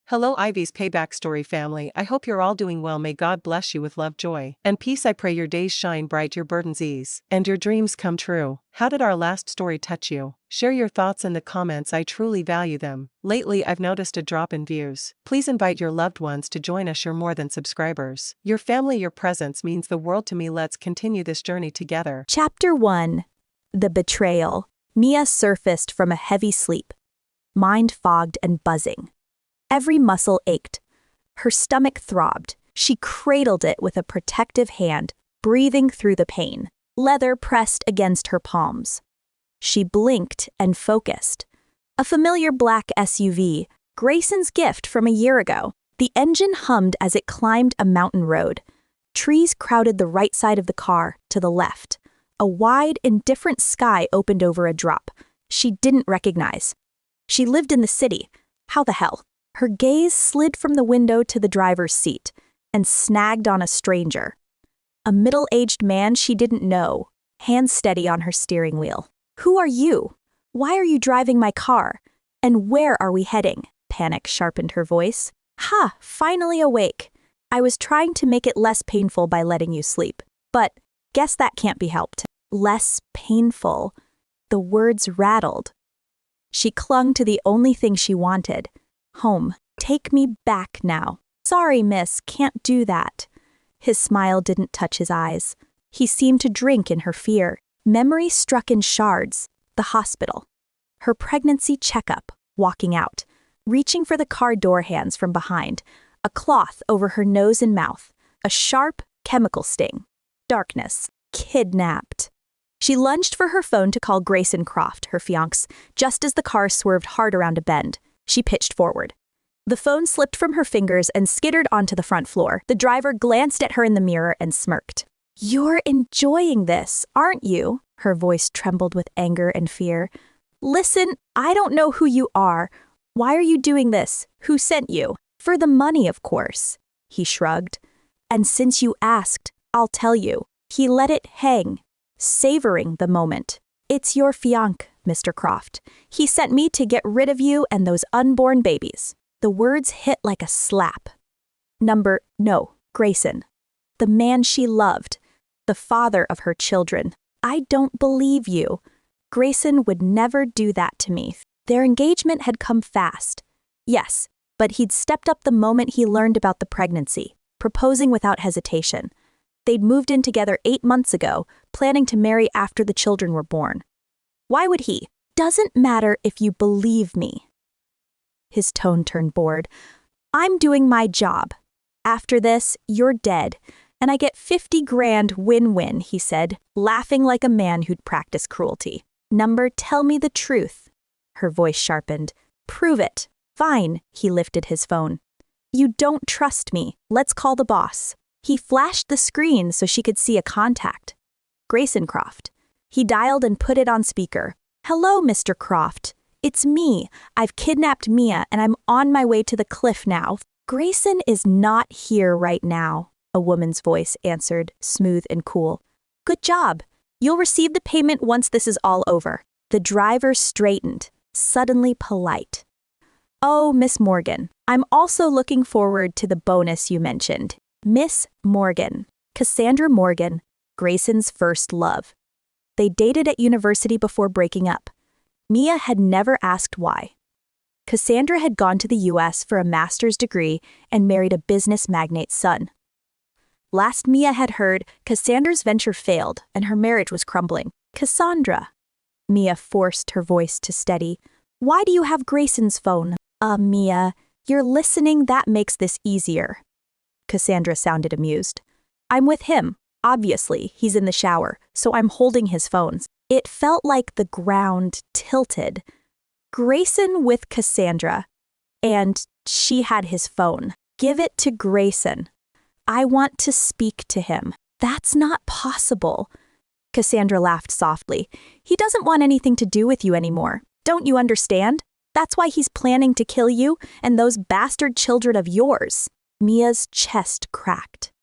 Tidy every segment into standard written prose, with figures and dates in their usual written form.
Hello Ivy's Payback Story family, I hope you're all doing well. May God bless you with love, joy, and peace. I pray your days shine bright, your burdens ease, and your dreams come true. How did our last story touch you? Share your thoughts in the comments, I truly value them. Lately I've noticed a drop in views. Please invite your loved ones to join us, you're more than subscribers. Your family, your presence means the world to me. Let's continue this journey together. Chapter 1. The Betrayal. Mia surfaced from a heavy sleep, mind fogged and buzzing. Every muscle ached. Her stomach throbbed. She cradled it with a protective hand, breathing through the pain. Leather pressed against her palms. She blinked and focused. A familiar black SUV, Grayson's gift from a year ago. The engine hummed as it climbed a mountain road. Trees crowded the right side of the car, to the left. A wide, indifferent sky opened over a drop she didn't recognize. She lived in the city. How the hell? Her gaze slid from the window to the driver's seat and snagged on a stranger. A middle-aged man she didn't know, hands steady on her steering wheel. "Who are you? Why are you driving my car? And where are we heading?" Panic sharpened her voice. "Ha, finally awake. I was trying to make it less painful by letting you sleep. But guess that can't be helped." Less painful. The words rattled. She clung to the only thing she wanted. Home. Take me back now. "Sorry, miss, can't do that." His smile didn't touch his eyes. He seemed to drink in her fear. Memory struck in shards. The hospital. Her pregnancy checkup, walking out, reaching for the car door hands from behind, a cloth over her nose and mouth, a sharp chemical sting. Darkness. Kidnapped. She lunged for her phone to call Grayson Croft, her fiancé, just as the car swerved hard around a bend. She pitched forward. The phone slipped from her fingers and skittered onto the front floor. The driver glanced at her in the mirror and smirked. "You're enjoying this, aren't you?" Her voice trembled with anger and fear. "Listen, I don't know who you are. Why are you doing this? Who sent you?" "For the money, of course." He shrugged. "And since you asked, I'll tell you." He let it hang, savoring the moment. "It's your fiancé, Mr. Croft. He sent me to get rid of you and those unborn babies." The words hit like a slap. No, Grayson. The man she loved. The father of her children. "I don't believe you. Grayson would never do that to me." Their engagement had come fast. Yes, but he'd stepped up the moment he learned about the pregnancy, proposing without hesitation. They'd moved in together 8 months ago, planning to marry after the children were born. Why would he? "Doesn't matter if you believe me." His tone turned bored. "I'm doing my job. After this, you're dead, and I get 50 grand win-win," he said, laughing like a man who'd practiced cruelty. "Tell me the truth." Her voice sharpened. "Prove it." "Fine," he lifted his phone. "You don't trust me. Let's call the boss." He flashed the screen so she could see a contact. Grayson Croft. He dialed and put it on speaker. "Hello, Mr. Croft. It's me. I've kidnapped Mia and I'm on my way to the cliff now." "Grayson is not here right now," a woman's voice answered, smooth and cool. "Good job. You'll receive the payment once this is all over." The driver straightened, suddenly polite. "Oh, Miss Morgan, I'm also looking forward to the bonus you mentioned." Miss Morgan. Cassandra Morgan, Grayson's first love. They dated at university before breaking up. Mia had never asked why. Cassandra had gone to the US for a master's degree and married a business magnate's son. Last Mia had heard, Cassandra's venture failed and her marriage was crumbling. "Cassandra." Mia forced her voice to steady. "Why do you have Grayson's phone?" Mia, you're listening, that makes this easier." Cassandra sounded amused. "I'm with him. Obviously, he's in the shower, so I'm holding his phones." It felt like the ground tilted. Grayson with Cassandra, and she had his phone. "Give it to Grayson. I want to speak to him." "That's not possible." Cassandra laughed softly. "He doesn't want anything to do with you anymore. Don't you understand? That's why he's planning to kill you and those bastard children of yours." Mia's chest cracked.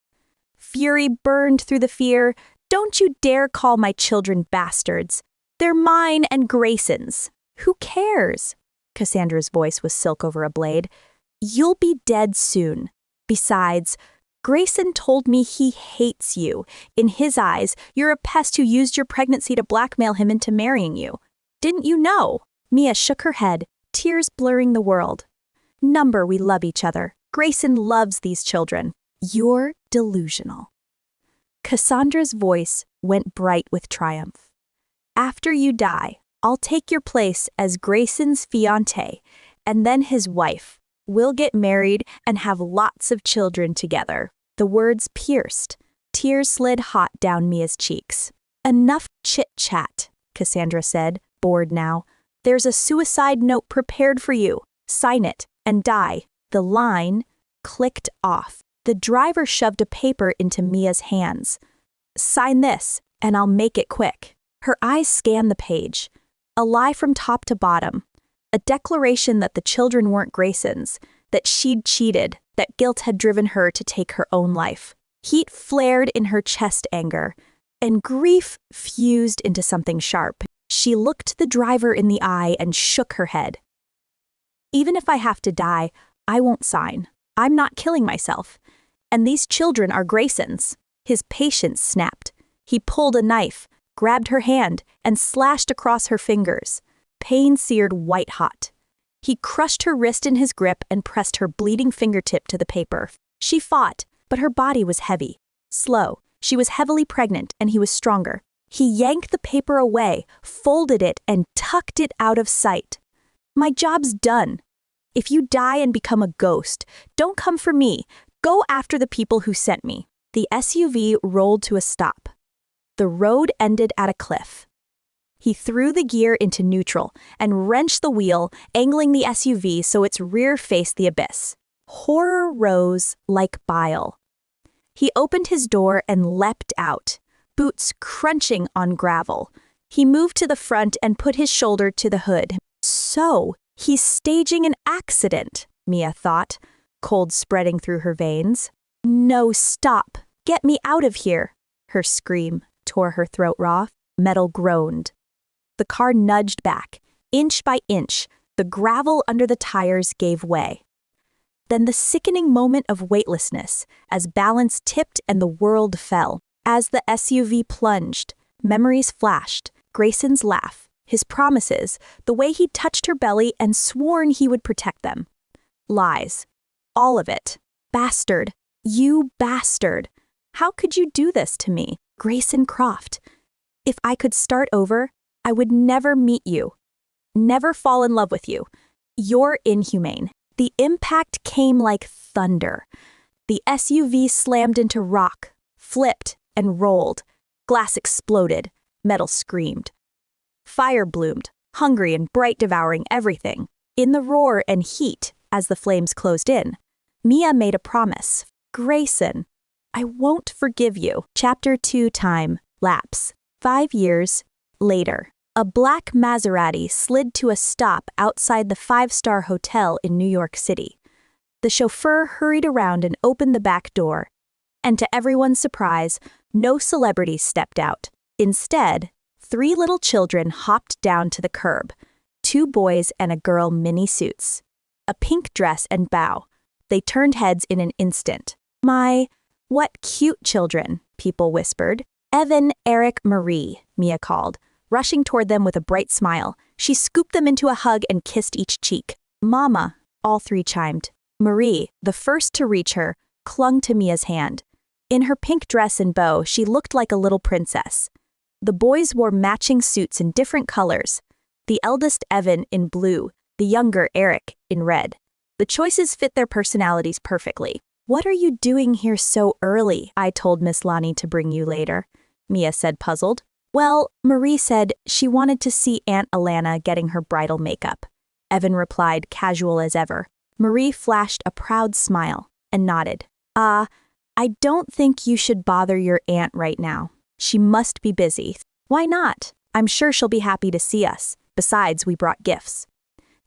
Fury burned through the fear. "Don't you dare call my children bastards. They're mine and Grayson's." "Who cares?" Cassandra's voice was silk over a blade. You'll be dead soon. Besides, Grayson told me he hates you. In his eyes, you're a pest who used your pregnancy to blackmail him into marrying you. Didn't you know? Mia shook her head, tears blurring the world. Number, we love each other. Grayson loves these children. You're delusional. Cassandra's voice went bright with triumph. After you die, I'll take your place as Grayson's fiancé, and then his wife. We'll get married and have lots of children together. The words pierced. Tears slid hot down Mia's cheeks. Enough chit-chat, Cassandra said, bored now. There's a suicide note prepared for you. Sign it and die. The line clicked off. The driver shoved a paper into Mia's hands. Sign this, and I'll make it quick. Her eyes scanned the page. A lie from top to bottom. A declaration that the children weren't Grayson's, that she'd cheated, that guilt had driven her to take her own life. Heat flared in her chest anger, and grief fused into something sharp. She looked the driver in the eye and shook her head. Even if I have to die, I won't sign. I'm not killing myself. And these children are Grayson's. His patience snapped. He pulled a knife, grabbed her hand, and slashed across her fingers. Pain seared white-hot. He crushed her wrist in his grip and pressed her bleeding fingertip to the paper. She fought, but her body was heavy. Slow. She was heavily pregnant, and he was stronger. He yanked the paper away, folded it, and tucked it out of sight. My job's done. If you die and become a ghost, don't come for me. Go after the people who sent me. The SUV rolled to a stop. The road ended at a cliff. He threw the gear into neutral and wrenched the wheel, angling the SUV so its rear faced the abyss. Horror rose like bile. He opened his door and leapt out, boots crunching on gravel. He moved to the front and put his shoulder to the hood. So, he's staging an accident, Mia thought, cold spreading through her veins. No, stop. Get me out of here. Her scream tore her throat raw. Metal groaned. The car nudged back. Inch by inch, the gravel under the tires gave way. Then the sickening moment of weightlessness, as balance tipped and the world fell. As the SUV plunged, memories flashed. Grayson's laugh, his promises, the way he touched her belly and sworn he would protect them. Lies. All of it. Bastard. You bastard. How could you do this to me, Grayson Croft? If I could start over, I would never meet you. Never fall in love with you. You're inhumane. The impact came like thunder. The SUV slammed into rock, flipped, and rolled. Glass exploded. Metal screamed. Fire bloomed, hungry and bright, devouring everything. In the roar and heat, as the flames closed in, Mia made a promise. Grayson, I won't forgive you. Chapter 2 time lapse. 5 years later. A black Maserati slid to a stop outside the 5-star hotel in New York City. The chauffeur hurried around and opened the back door. And to everyone's surprise, no celebrities stepped out. Instead, 3 little children hopped down to the curb. 2 boys and a girl mini-suits. A pink dress and bow. They turned heads in an instant. My, what cute children, people whispered. Evan, Eric, Marie, Mia called. Rushing toward them with a bright smile, she scooped them into a hug and kissed each cheek. Mama, all 3 chimed. Marie, the first to reach her, clung to Mia's hand. In her pink dress and bow, she looked like a little princess. The boys wore matching suits in different colors. The eldest Evan in blue, the younger Eric in red. The choices fit their personalities perfectly. What are you doing here so early? I told Miss Lonnie to bring you later, Mia said, puzzled. Well, Marie said she wanted to see Aunt Alana getting her bridal makeup. Evan replied, casual as ever. Marie flashed a proud smile and nodded. I don't think you should bother your aunt right now. She must be busy. Why not? I'm sure she'll be happy to see us. Besides, we brought gifts.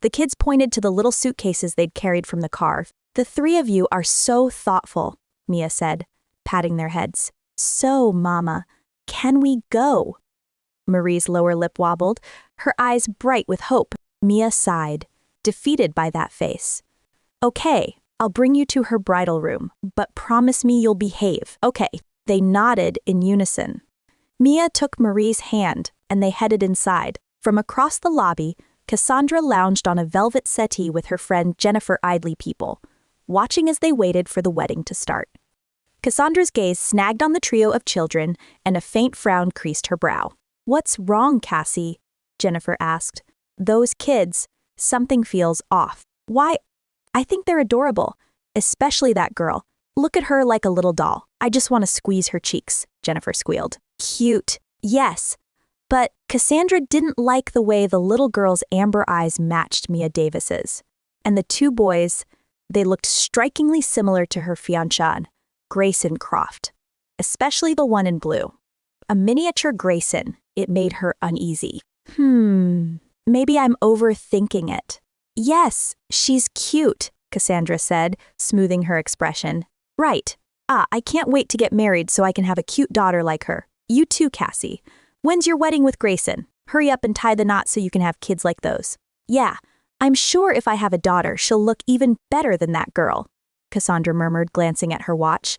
The kids pointed to the little suitcases they'd carried from the car. The 3 of you are so thoughtful, Mia said, patting their heads. So, Mama, can we go? Marie's lower lip wobbled, her eyes bright with hope. Mia sighed, defeated by that face. Okay, I'll bring you to her bridal room, but promise me you'll behave. Okay. They nodded in unison. Mia took Marie's hand, and they headed inside. From across the lobby, Cassandra lounged on a velvet settee with her friend Jennifer Idley People, watching as they waited for the wedding to start. Cassandra's gaze snagged on the trio of children, and a faint frown creased her brow. "What's wrong, Cassie?" Jennifer asked. "Those kids, something feels off." "Why? I think they're adorable, especially that girl. Look at her like a little doll. I just want to squeeze her cheeks," Jennifer squealed. "Cute, yes." But Cassandra didn't like the way the little girl's amber eyes matched Mia Davis's. And the two boys, they looked strikingly similar to her fiancé, Grayson Croft, especially the one in blue. A miniature Grayson, it made her uneasy. Maybe I'm overthinking it. "Yes, she's cute," Cassandra said, smoothing her expression. "Right. I can't wait to get married so I can have a cute daughter like her. You too, Cassie. When's your wedding with Grayson? Hurry up and tie the knot so you can have kids like those." "Yeah, I'm sure if I have a daughter, she'll look even better than that girl," Cassandra murmured, glancing at her watch.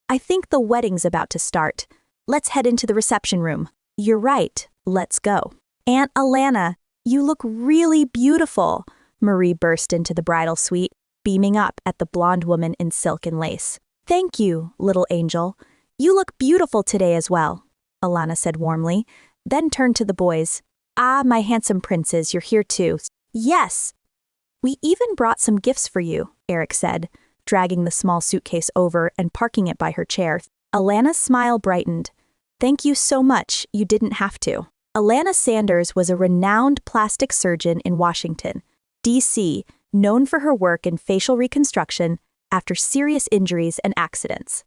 "I think the wedding's about to start. Let's head into the reception room." "You're right. Let's go." "Aunt Alana, you look really beautiful," Marie burst into the bridal suite, beaming up at the blonde woman in silk and lace. "Thank you, little angel. You look beautiful today as well," Alana said warmly, then turned to the boys. "Ah, my handsome princes, you're here too." "Yes. We even brought some gifts for you," Eric said, dragging the small suitcase over and parking it by her chair. Alana's smile brightened. "Thank you so much, you didn't have to." Alana Sanders was a renowned plastic surgeon in Washington, D.C., known for her work in facial reconstruction after serious injuries and accidents.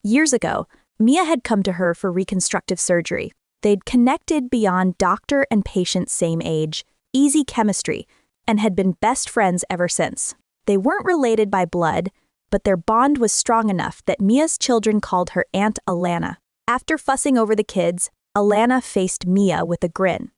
Years ago, Mia had come to her for reconstructive surgery. They'd connected beyond doctor and patient same age, easy chemistry, and had been best friends ever since. They weren't related by blood, but their bond was strong enough that Mia's children called her Aunt Alana. After fussing over the kids, Alana faced Mia with a grin.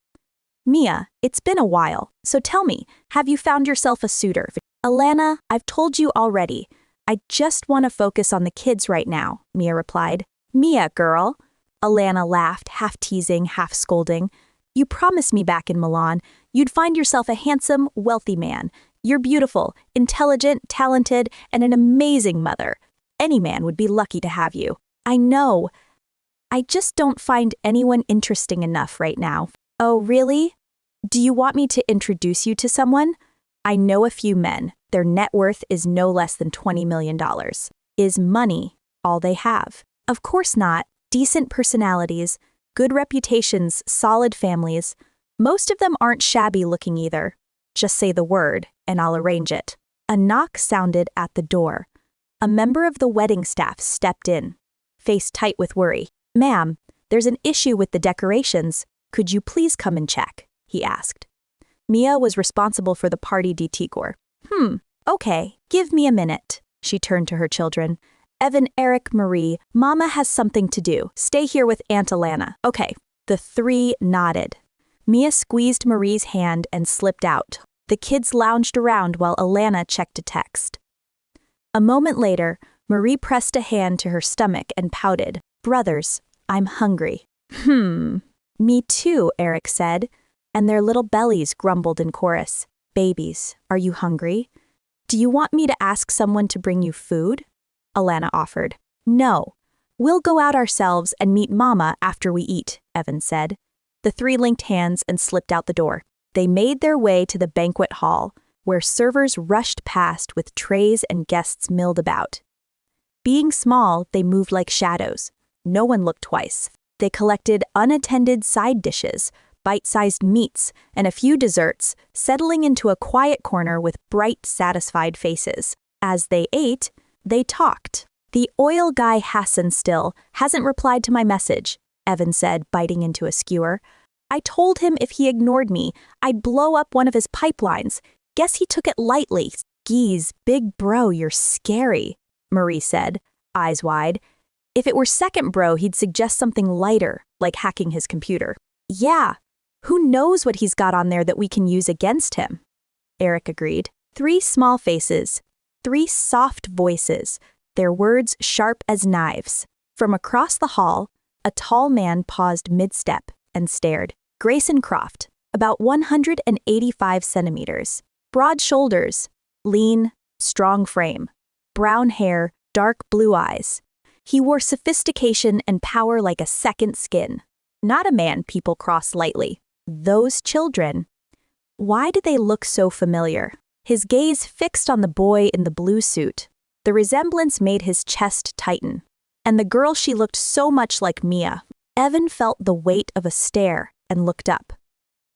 "Mia, it's been a while, so tell me, have you found yourself a suitor?" "Alana, I've told you already. I just want to focus on the kids right now," Mia replied. "Mia, girl," Alana laughed, half teasing, half scolding. "You promised me back in Milan you'd find yourself a handsome, wealthy man. You're beautiful, intelligent, talented, and an amazing mother. Any man would be lucky to have you." "I know. I just don't find anyone interesting enough right now." "Oh, really? Do you want me to introduce you to someone? I know a few men. Their net worth is no less than $20 million. Is money all they have?" "Of course not. Decent personalities, good reputations, solid families. Most of them aren't shabby looking either. Just say the word, and I'll arrange it." A knock sounded at the door. A member of the wedding staff stepped in, face tight with worry. "Ma'am, there's an issue with the decorations. Could you please come and check?" he asked. Mia was responsible for the party decor. Okay, give me a minute." She turned to her children. "Evan, Eric, Marie, Mama has something to do. Stay here with Aunt Alana." "Okay." The three nodded. Mia squeezed Marie's hand and slipped out. The kids lounged around while Alana checked a text. A moment later, Marie pressed a hand to her stomach and pouted. "Brothers, I'm hungry." "Me too," Eric said, and their little bellies grumbled in chorus. "Babies, are you hungry? Do you want me to ask someone to bring you food?" Alana offered. "No, we'll go out ourselves and meet Mama after we eat," Evan said. The three linked hands and slipped out the door. They made their way to the banquet hall, where servers rushed past with trays and guests milled about. Being small, they moved like shadows. No one looked twice. They collected unattended side dishes, bite-sized meats, and a few desserts, settling into a quiet corner with bright, satisfied faces. As they ate, they talked. "The oil guy Hassan still hasn't replied to my message," Evan said, biting into a skewer. "I told him if he ignored me, I'd blow up one of his pipelines. Guess he took it lightly." "Geez, big bro, you're scary," Marie said, eyes wide. "If it were second bro, he'd suggest something lighter, like hacking his computer." "Yeah, who knows what he's got on there that we can use against him?" Eric agreed. Three small faces, 3 soft voices, their words sharp as knives. From across the hall, a tall man paused mid-step and stared. Grayson Croft, about 185 centimeters. Broad shoulders, lean, strong frame. Brown hair, dark blue eyes. He wore sophistication and power like a second skin. Not a man people cross lightly. Those children. Why did they look so familiar? His gaze fixed on the boy in the blue suit. The resemblance made his chest tighten. And the girl, she looked so much like Mia. Evan felt the weight of a stare and looked up.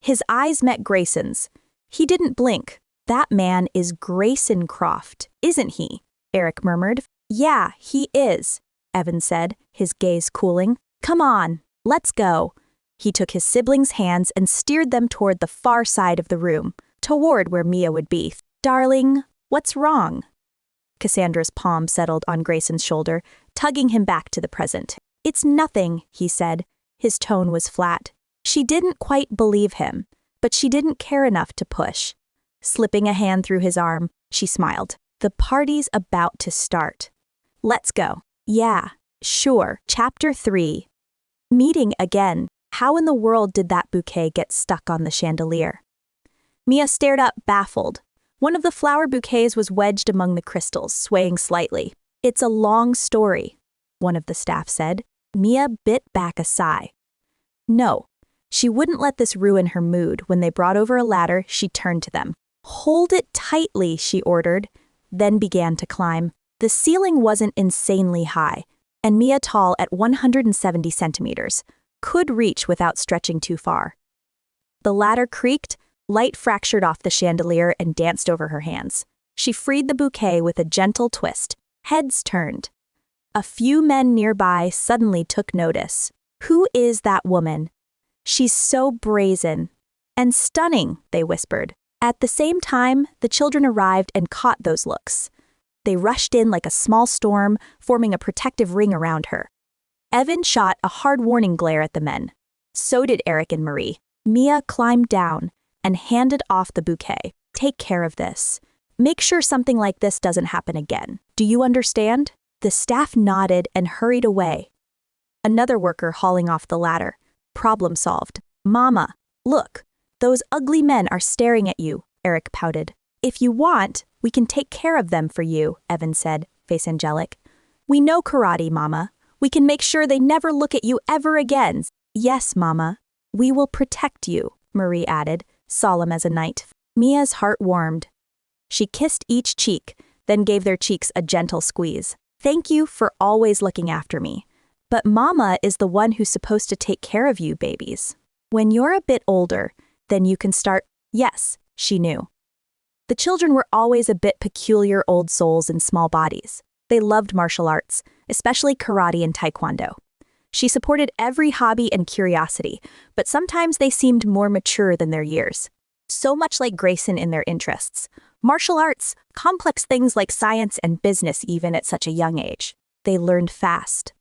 His eyes met Grayson's. He didn't blink. That man is Grayson Croft, isn't he? Eric murmured. Yeah, he is, Evan said, his gaze cooling. Come on, let's go. He took his siblings' hands and steered them toward the far side of the room, toward where Mia would be. Darling, what's wrong? Cassandra's palm settled on Grayson's shoulder, tugging him back to the present. It's nothing, he said. His tone was flat. She didn't quite believe him, but she didn't care enough to push. Slipping a hand through his arm, she smiled. The party's about to start. Let's go. Yeah, sure. Chapter 3. Meeting again. How in the world did that bouquet get stuck on the chandelier? Mia stared up, baffled. One of the flower bouquets was wedged among the crystals, swaying slightly. It's a long story, one of the staff said. Mia bit back a sigh. No, she wouldn't let this ruin her mood. When they brought over a ladder, she turned to them. Hold it tightly, she ordered, then began to climb. The ceiling wasn't insanely high, and Mia, tall at 170 centimeters, could reach without stretching too far. The ladder creaked, light fractured off the chandelier and danced over her hands. She freed the bouquet with a gentle twist. Heads turned. A few men nearby suddenly took notice. Who is that woman? She's so brazen. And stunning, they whispered. At the same time, the children arrived and caught those looks. They rushed in like a small storm, forming a protective ring around her. Evan shot a hard warning glare at the men. So did Eric and Marie. Mia climbed down and handed off the bouquet. Take care of this. Make sure something like this doesn't happen again. Do you understand? The staff nodded and hurried away. Another worker hauling off the ladder. Problem solved. Mama, look, those ugly men are staring at you, Eric pouted. If you want, we can take care of them for you, Evan said, face angelic. We know karate, Mama. We can make sure they never look at you ever again. Yes, Mama. We will protect you, Marie added, solemn as a knight. Mia's heart warmed. She kissed each cheek, then gave their cheeks a gentle squeeze. Thank you for always looking after me. But Mama is the one who's supposed to take care of you, babies. When you're a bit older, then you can start. Yes, she knew. The children were always a bit peculiar old souls in small bodies. They loved martial arts, especially karate and taekwondo. She supported every hobby and curiosity, but sometimes they seemed more mature than their years. So much like Grayson in their interests. Martial arts, complex things like science and business even at such a young age. They learned fast.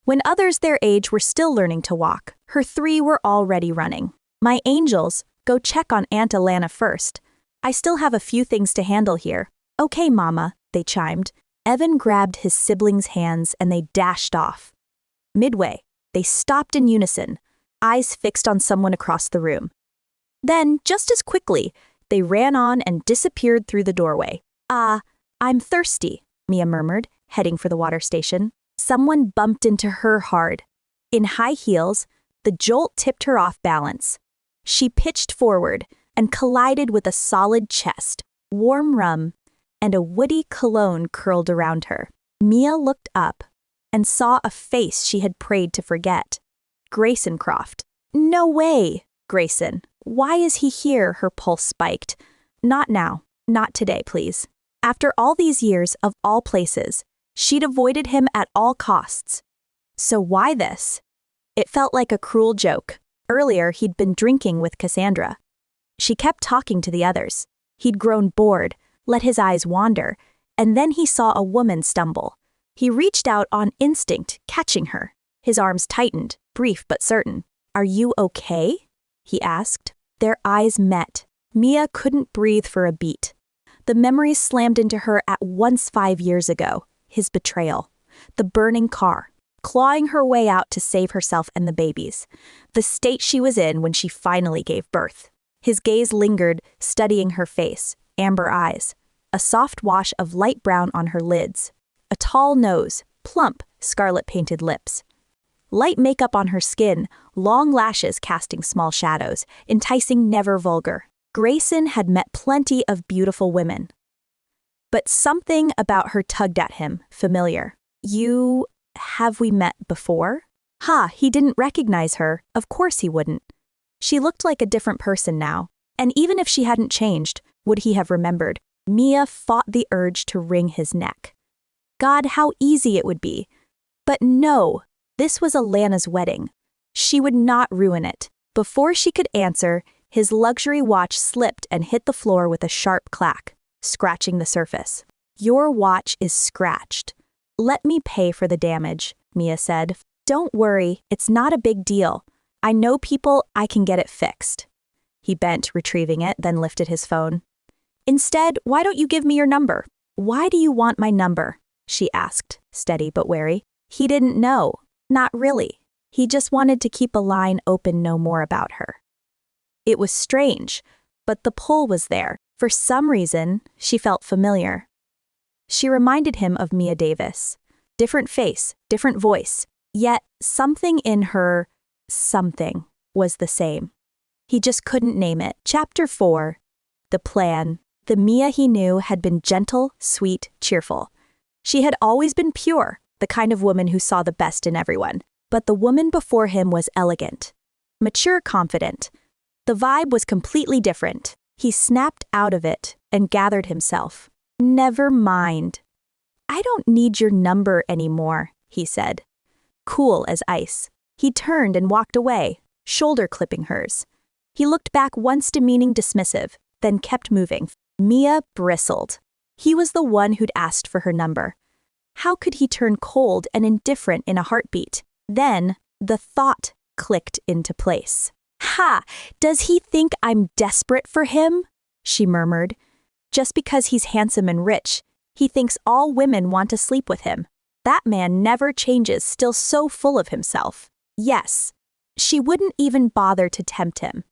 When others their age were still learning to walk, her 3 were already running. My angels, go check on Aunt Alana first. I still have a few things to handle here. Okay, Mama, they chimed. Evan grabbed his siblings' hands and they dashed off. Midway, they stopped in unison, eyes fixed on someone across the room. Then, just as quickly, they ran on and disappeared through the doorway. I'm thirsty, Mia murmured, heading for the water station. Someone bumped into her hard. In high heels, the jolt tipped her off balance. She pitched forward and collided with a solid chest, warm rum, and a woody cologne curled around her. Mia looked up and saw a face she had prayed to forget. Grayson Croft. No way, Grayson. Why is he here? Her pulse spiked. Not now. Not today, please. After all these years of all places, she'd avoided him at all costs. So why this? It felt like a cruel joke. Earlier, he'd been drinking with Cassandra. She kept talking to the others. He'd grown bored, let his eyes wander, and then he saw a woman stumble. He reached out on instinct, catching her. His arms tightened, brief but certain. Are you okay? He asked. Their eyes met. Mia couldn't breathe for a beat. The memories slammed into her at once 5 years ago. His betrayal. The burning car. Clawing her way out to save herself and the babies. The state she was in when she finally gave birth. His gaze lingered, studying her face, amber eyes. A soft wash of light brown on her lids. A tall nose, plump, scarlet-painted lips. Light makeup on her skin, long lashes casting small shadows, enticing, never vulgar. Grayson had met plenty of beautiful women. But something about her tugged at him, familiar. Have we met before? He didn't recognize her, of course he wouldn't. She looked like a different person now, and even if she hadn't changed, would he have remembered? Mia fought the urge to wring his neck. God, how easy it would be. But no, this was Alana's wedding. She would not ruin it. Before she could answer, his luxury watch slipped and hit the floor with a sharp clack, scratching the surface. Your watch is scratched. Let me pay for the damage, Mia said. Don't worry, it's not a big deal. I know people, I can get it fixed. He bent, retrieving it, then lifted his phone. Instead, why don't you give me your number? Why do you want my number? She asked, steady but wary. He didn't know. Not really. He just wanted to keep a line open, no more about her. It was strange, but the pull was there. For some reason, she felt familiar. She reminded him of Mia Davis. Different face, different voice, yet something in her something was the same. He just couldn't name it. Chapter 4. The plan. The Mia he knew had been gentle, sweet, cheerful. She had always been pure, the kind of woman who saw the best in everyone. But the woman before him was elegant, mature, confident. The vibe was completely different. He snapped out of it and gathered himself. Never mind. I don't need your number anymore, he said. Cool as ice. He turned and walked away, shoulder clipping hers. He looked back once, demeaning, dismissive, then kept moving. Mia bristled. He was the one who'd asked for her number. How could he turn cold and indifferent in a heartbeat? Then, the thought clicked into place. Does he think I'm desperate for him? She murmured. Just because he's handsome and rich, he thinks all women want to sleep with him. That man never changes, still so full of himself. Yes, she wouldn't even bother to tempt him.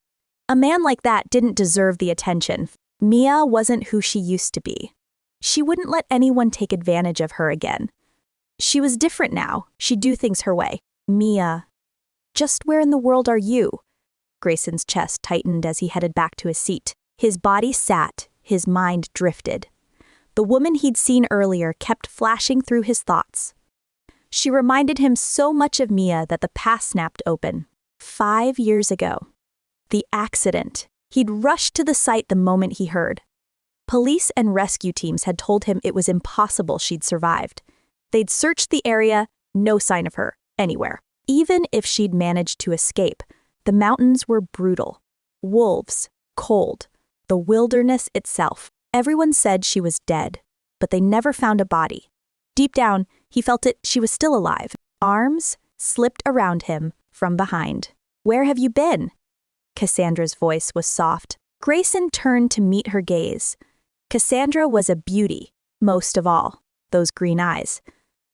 A man like that didn't deserve the attention. Mia wasn't who she used to be. She wouldn't let anyone take advantage of her again. She was different now. She'd do things her way. Mia. Just where in the world are you? Grayson's chest tightened as he headed back to his seat. His body sat, his mind drifted. The woman he'd seen earlier kept flashing through his thoughts. She reminded him so much of Mia that the past snapped open. 5 years ago. The accident. He'd rushed to the site the moment he heard. Police and rescue teams had told him it was impossible she'd survived. They'd searched the area, no sign of her, anywhere. Even if she'd managed to escape, the mountains were brutal. Wolves, cold, the wilderness itself. Everyone said she was dead, but they never found a body. Deep down, he felt she was still alive. Arms slipped around him from behind. Where have you been? Cassandra's voice was soft. Grayson turned to meet her gaze. Cassandra was a beauty, most of all, those green eyes.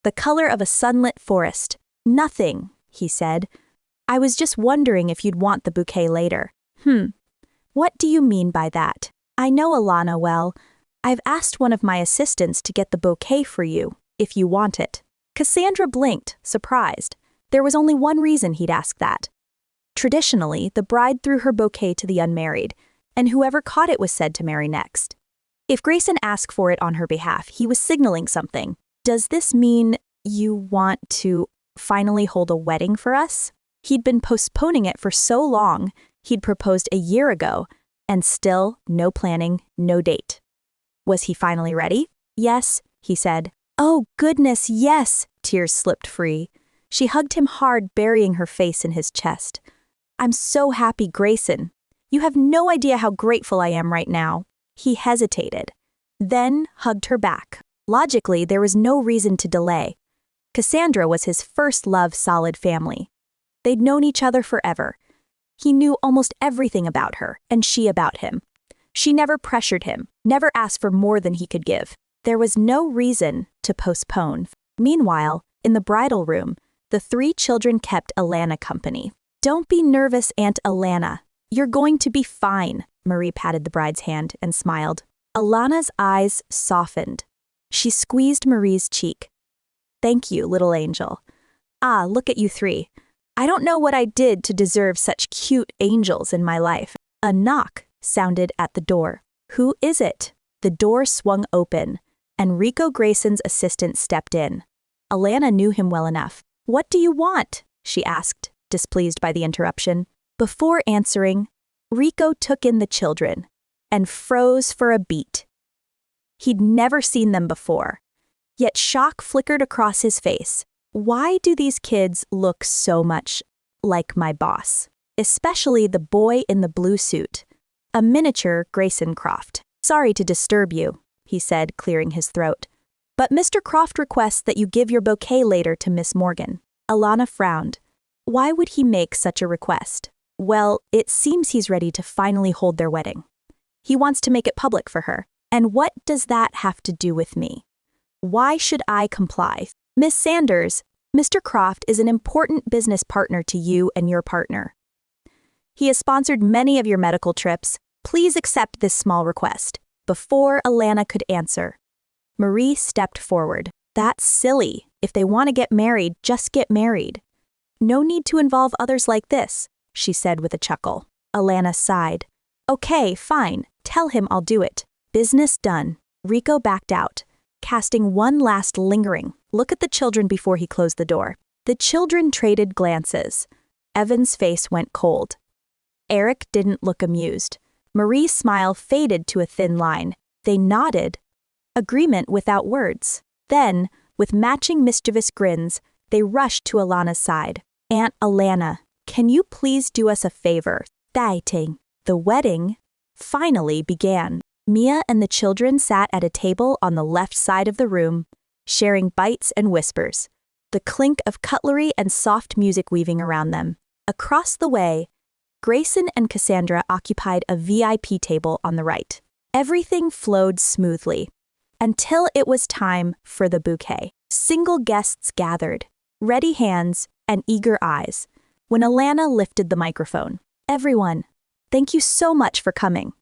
The color of a sunlit forest. Nothing, he said. I was just wondering if you'd want the bouquet later. What do you mean by that? I know Alana well. I've asked one of my assistants to get the bouquet for you, if you want it. Cassandra blinked, surprised. There was only one reason he'd ask that. Traditionally, the bride threw her bouquet to the unmarried, and whoever caught it was said to marry next. If Grayson asked for it on her behalf, he was signaling something. Does this mean you want to finally hold a wedding for us? He'd been postponing it for so long. He'd proposed a year ago, and still no planning, no date. Was he finally ready? Yes, he said. Oh, goodness, yes! Tears slipped free. She hugged him hard, burying her face in his chest. I'm so happy, Grayson. You have no idea how grateful I am right now. He hesitated, then hugged her back. Logically, there was no reason to delay. Cassandra was his first love, solid family. They'd known each other forever. He knew almost everything about her, and she about him. She never pressured him, never asked for more than he could give. There was no reason to postpone. Meanwhile, in the bridal room, the 3 children kept Alana company. "Don't be nervous, Aunt Alana. You're going to be fine." Marie patted the bride's hand and smiled. Alana's eyes softened. She squeezed Marie's cheek. "Thank you, little angel. Ah, look at you 3. I don't know what I did to deserve such cute angels in my life." A knock sounded at the door. "Who is it?" The door swung open, and Rico Grayson's assistant stepped in. Alana knew him well enough. "What do you want?" she asked, displeased by the interruption. Before answering, Rico took in the children and froze for a beat. He'd never seen them before, yet shock flickered across his face. Why do these kids look so much like my boss? Especially the boy in the blue suit, a miniature Grayson Croft. "Sorry to disturb you," he said, clearing his throat, "but Mr. Croft requests that you give your bouquet later to Miss Morgan." Alana frowned. Why would he make such a request? Well, it seems he's ready to finally hold their wedding. He wants to make it public for her. And what does that have to do with me? Why should I comply? "Miss Sanders, Mr. Croft is an important business partner to you and your partner. He has sponsored many of your medical trips. Please accept this small request." Before Alana could answer, Marie stepped forward. "That's silly. If they want to get married, just get married. No need to involve others like this," she said with a chuckle. Alana sighed. "Okay, fine. Tell him I'll do it." Business done. Rico backed out, casting one last lingering look at the children before he closed the door. The children traded glances. Evan's face went cold. Eric didn't look amused. Marie's smile faded to a thin line. They nodded. Agreement without words. Then, with matching mischievous grins, they rushed to Alana's side. "Aunt Alana, can you please do us a favor?" Dating. The wedding finally began. Mia and the children sat at a table on the left side of the room, sharing bites and whispers, the clink of cutlery and soft music weaving around them. Across the way, Grayson and Cassandra occupied a VIP table on the right. Everything flowed smoothly, until it was time for the bouquet. Single guests gathered, ready hands and eager eyes, when Alana lifted the microphone. "Everyone, thank you so much for coming.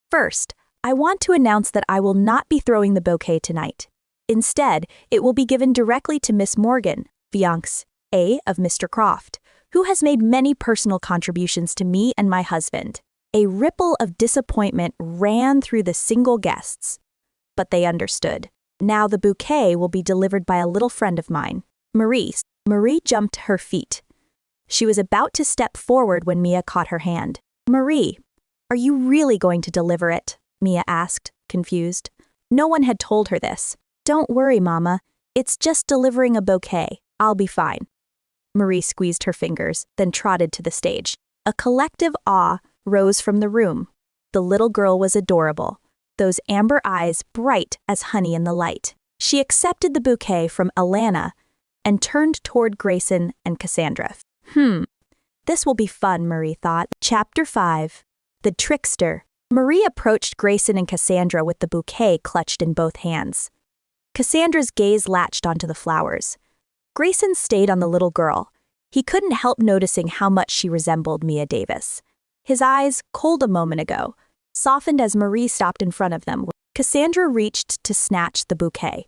First, I want to announce that I will not be throwing the bouquet tonight. Instead, it will be given directly to Miss Morgan, fiancé of Mr. Croft, who has made many personal contributions to me and my husband." A ripple of disappointment ran through the single guests, but they understood. "Now the bouquet will be delivered by a little friend of mine, Marie." Marie jumped to her feet. She was about to step forward when Mia caught her hand. "Marie, are you really going to deliver it?" Mia asked, confused. No one had told her this. "Don't worry, Mama. It's just delivering a bouquet. I'll be fine." Marie squeezed her fingers, then trotted to the stage. A collective awe rose from the room. The little girl was adorable, those amber eyes bright as honey in the light. She accepted the bouquet from Alana and turned toward Grayson and Cassandra. This will be fun, Marie thought. Chapter 5. The Trickster. Marie approached Grayson and Cassandra with the bouquet clutched in both hands. Cassandra's gaze latched onto the flowers. Grayson stayed on the little girl. He couldn't help noticing how much she resembled Mia Davis. His eyes, cold a moment ago, softened as Marie stopped in front of them. Cassandra reached to snatch the bouquet,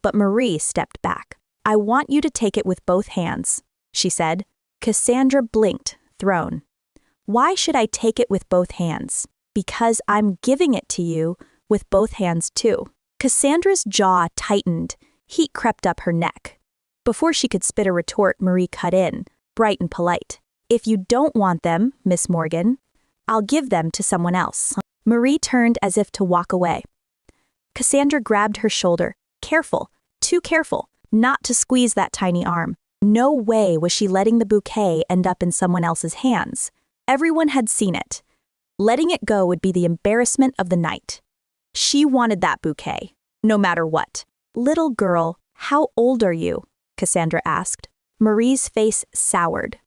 but Marie stepped back. "I want you to take it with both hands," she said. Cassandra blinked, thrown. "Why should I take it with both hands?" "Because I'm giving it to you with both hands too." Cassandra's jaw tightened. Heat crept up her neck. Before she could spit a retort, Marie cut in, bright and polite. "If you don't want them, Miss Morgan, I'll give them to someone else." Marie turned as if to walk away. Cassandra grabbed her shoulder. Careful, too careful, not to squeeze that tiny arm. No way was she letting the bouquet end up in someone else's hands. Everyone had seen it. Letting it go would be the embarrassment of the night. She wanted that bouquet, no matter what. "Little girl, how old are you?" Cassandra asked. Marie's face soured.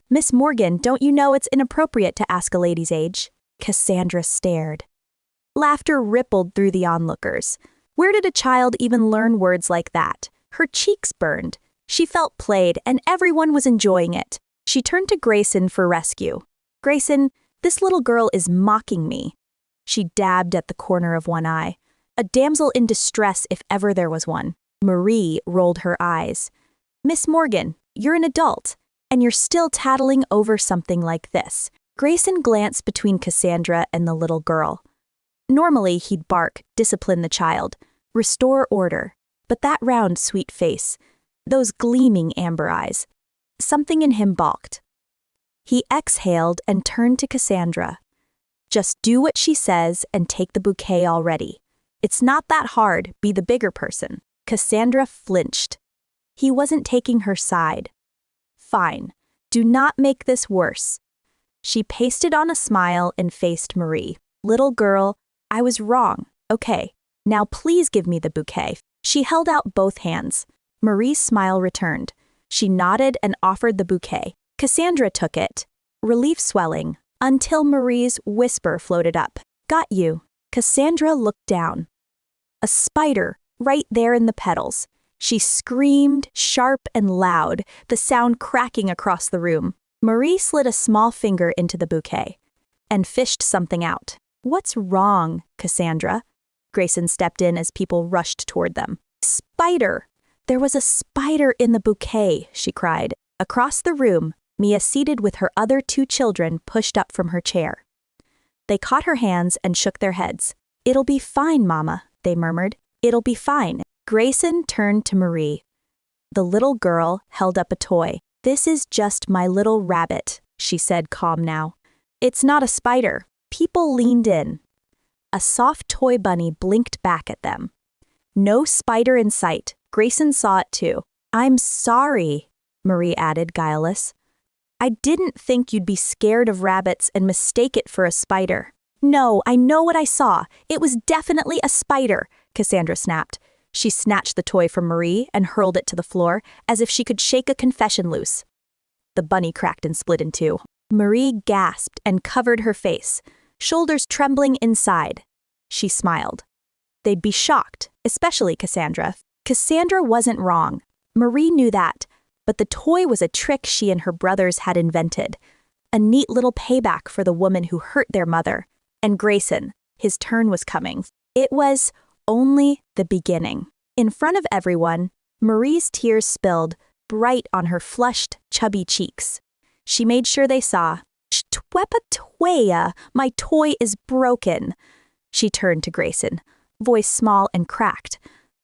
"Miss Morgan, don't you know it's inappropriate to ask a lady's age?" Cassandra stared. Laughter rippled through the onlookers. Where did a child even learn words like that? Her cheeks burned. She felt played, and everyone was enjoying it. She turned to Grayson for rescue. "Grayson, this little girl is mocking me." She dabbed at the corner of one eye. A damsel in distress if ever there was one. Marie rolled her eyes. "Miss Morgan, you're an adult, and you're still tattling over something like this." Grayson glanced between Cassandra and the little girl. Normally he'd bark, discipline the child, restore order, but that round, sweet face, those gleaming amber eyes, something in him balked. He exhaled and turned to Cassandra. "Just do what she says and take the bouquet already. It's not that hard, be the bigger person." Cassandra flinched. He wasn't taking her side. "Fine, do not make this worse." She pasted on a smile and faced Marie. "Little girl, I was wrong. Okay, now please give me the bouquet." She held out both hands. Marie's smile returned. She nodded and offered the bouquet. Cassandra took it, relief swelling, until Marie's whisper floated up. "Got you." Cassandra looked down. A spider, right there in the petals. She screamed, sharp and loud, the sound cracking across the room. Marie slid a small finger into the bouquet and fished something out. "What's wrong, Cassandra?" Grayson stepped in as people rushed toward them. "Spider! There was a spider in the bouquet," she cried. Across the room, Mia, seated with her other two children, pushed up from her chair. They caught her hands and shook their heads. "It'll be fine, Mama," they murmured. "It'll be fine." Grayson turned to Marie. The little girl held up a toy. "This is just my little rabbit," she said, calm now. "It's not a spider." People leaned in. A soft toy bunny blinked back at them. No spider in sight. Grayson saw it too. "I'm sorry," Marie added, guileless. "I didn't think you'd be scared of rabbits and mistake it for a spider." "No, I know what I saw. It was definitely a spider," Cassandra snapped. She snatched the toy from Marie and hurled it to the floor, as if she could shake a confession loose. The bunny cracked and split in two. Marie gasped and covered her face, shoulders trembling inside. She smiled. They'd be shocked, especially Cassandra. Cassandra wasn't wrong. Marie knew that, but the toy was a trick she and her brothers had invented. A neat little payback for the woman who hurt their mother. And Grayson, his turn was coming. It was only the beginning. In front of everyone, Marie's tears spilled, bright on her flushed, chubby cheeks. She made sure they saw. "Twepatoya, my toy is broken." She turned to Grayson, voice small and cracked.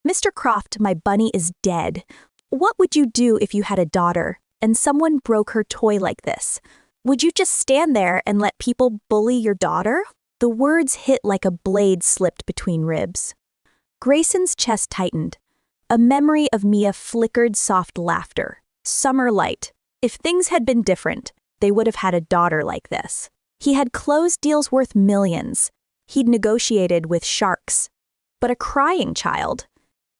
"Mr. Croft, my bunny is dead. What would you do if you had a daughter and someone broke her toy like this? Would you just stand there and let people bully your daughter?" The words hit like a blade slipped between ribs. Grayson's chest tightened. A memory of Mia flickered soft laughter. Summer light. If things had been different, they would have had a daughter like this. He had closed deals worth millions. He'd negotiated with sharks. But a crying child.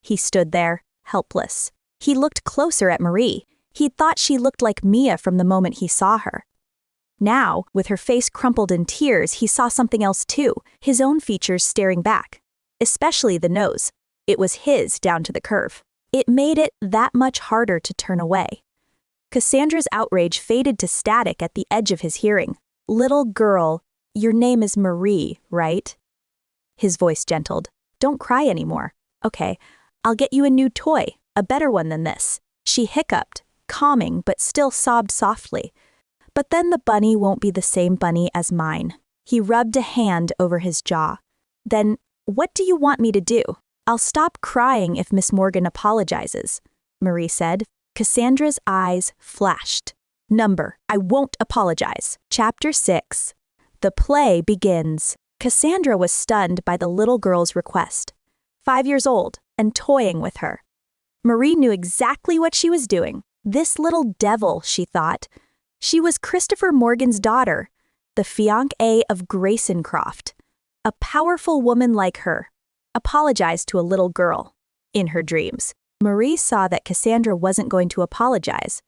He stood there, helpless. He looked closer at Marie. He'd thought she looked like Mia from the moment he saw her. Now, with her face crumpled in tears, he saw something else too, his own features staring back. Especially the nose. It was his down to the curve. It made it that much harder to turn away. Cassandra's outrage faded to static at the edge of his hearing. "Little girl, your name is Marie, right?" His voice gentled. "Don't cry anymore. Okay, I'll get you a new toy, a better one than this." She hiccuped, calming but still sobbed softly. "But then the bunny won't be the same bunny as mine." He rubbed a hand over his jaw. "Then, what do you want me to do?" "I'll stop crying if Miss Morgan apologizes," Marie said. Cassandra's eyes flashed. I won't apologize." Chapter 6. The play begins. Cassandra was stunned by the little girl's request. 5 years old, and toying with her. Marie knew exactly what she was doing. This little devil, she thought. She was Christopher Morgan's daughter, the fiancé of Grayson Croft. A powerful woman like her apologized to a little girl in her dreams. Marie saw that Cassandra wasn't going to apologize.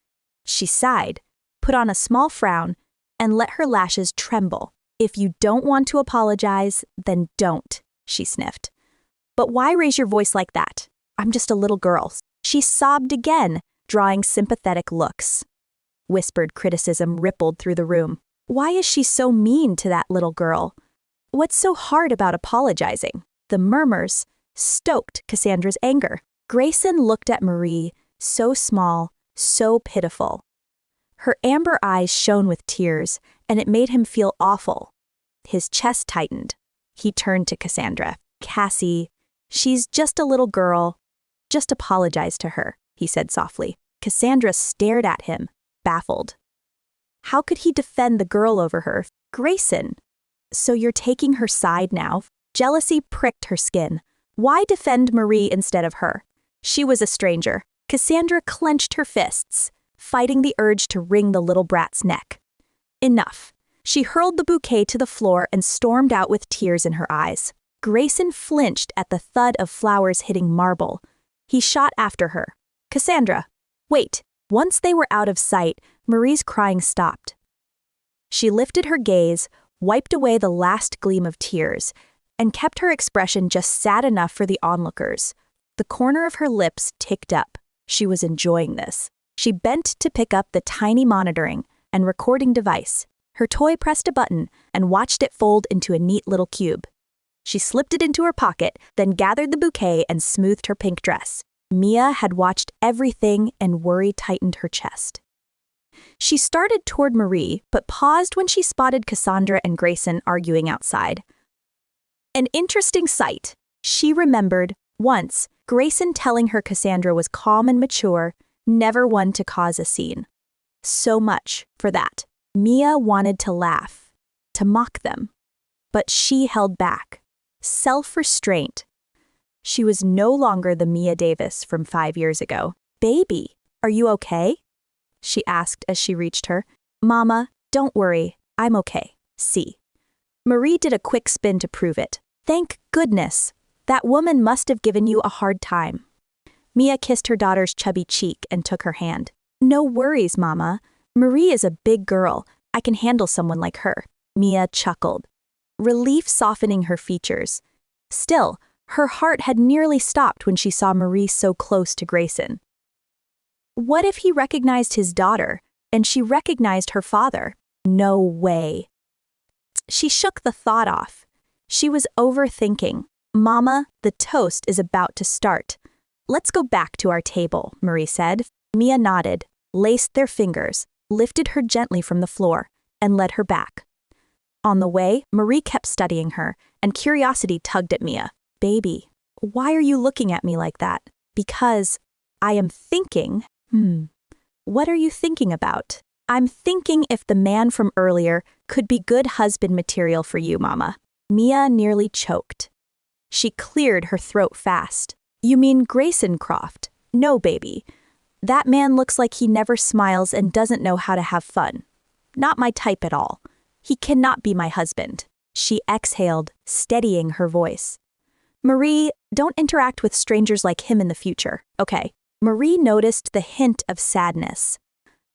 She sighed, put on a small frown, and let her lashes tremble. If you don't want to apologize, then don't, she sniffed. But why raise your voice like that? I'm just a little girl. She sobbed again, drawing sympathetic looks. Whispered criticism rippled through the room. Why is she so mean to that little girl? What's so hard about apologizing? The murmurs stoked Cassandra's anger. Grayson looked at Marie, so small, so pitiful. Her amber eyes shone with tears, and it made him feel awful. His chest tightened. He turned to Cassandra. Cassie, she's just a little girl. Just apologize to her, he said softly. Cassandra stared at him, baffled. How could he defend the girl over her? Grayson. So you're taking her side now? Jealousy pricked her skin. Why defend Marie instead of her? She was a stranger. Cassandra clenched her fists, fighting the urge to wring the little brat's neck. Enough. She hurled the bouquet to the floor and stormed out with tears in her eyes. Grayson flinched at the thud of flowers hitting marble. He shot after her. Cassandra, wait. Once they were out of sight, Marie's crying stopped. She lifted her gaze, wiped away the last gleam of tears, and kept her expression just sad enough for the onlookers. The corner of her lips ticked up. She was enjoying this. She bent to pick up the tiny monitoring and recording device. Her toy pressed a button and watched it fold into a neat little cube. She slipped it into her pocket, then gathered the bouquet and smoothed her pink dress. Mia had watched everything and worry tightened her chest. She started toward Marie, but paused when she spotted Cassandra and Grayson arguing outside. An interesting sight. She remembered, once, Grayson telling her Cassandra was calm and mature, never one to cause a scene. So much for that. Mia wanted to laugh, to mock them. But she held back. Self-restraint. She was no longer the Mia Davis from 5 years ago. Baby, are you okay? She asked as she reached her. Mama, don't worry, I'm okay. See. Marie did a quick spin to prove it. Thank goodness. That woman must have given you a hard time. Mia kissed her daughter's chubby cheek and took her hand. No worries, Mama. Marie is a big girl. I can handle someone like her. Mia chuckled, relief softening her features. Still, her heart had nearly stopped when she saw Marie so close to Grayson. What if he recognized his daughter, and she recognized her father? No way. She shook the thought off. She was overthinking. Mama, the toast is about to start. Let's go back to our table, Marie said. Mia nodded, laced their fingers, lifted her gently from the floor, and led her back. On the way, Marie kept studying her, and curiosity tugged at Mia. Baby, why are you looking at me like that? Because I am thinking. What are you thinking about? I'm thinking if the man from earlier could be good husband material for you, Mama. Mia nearly choked. She cleared her throat fast. You mean Grayson Croft? No, baby. That man looks like he never smiles and doesn't know how to have fun. Not my type at all. He cannot be my husband. She exhaled, steadying her voice. Marie, don't interact with strangers like him in the future, okay? Marie noticed the hint of sadness.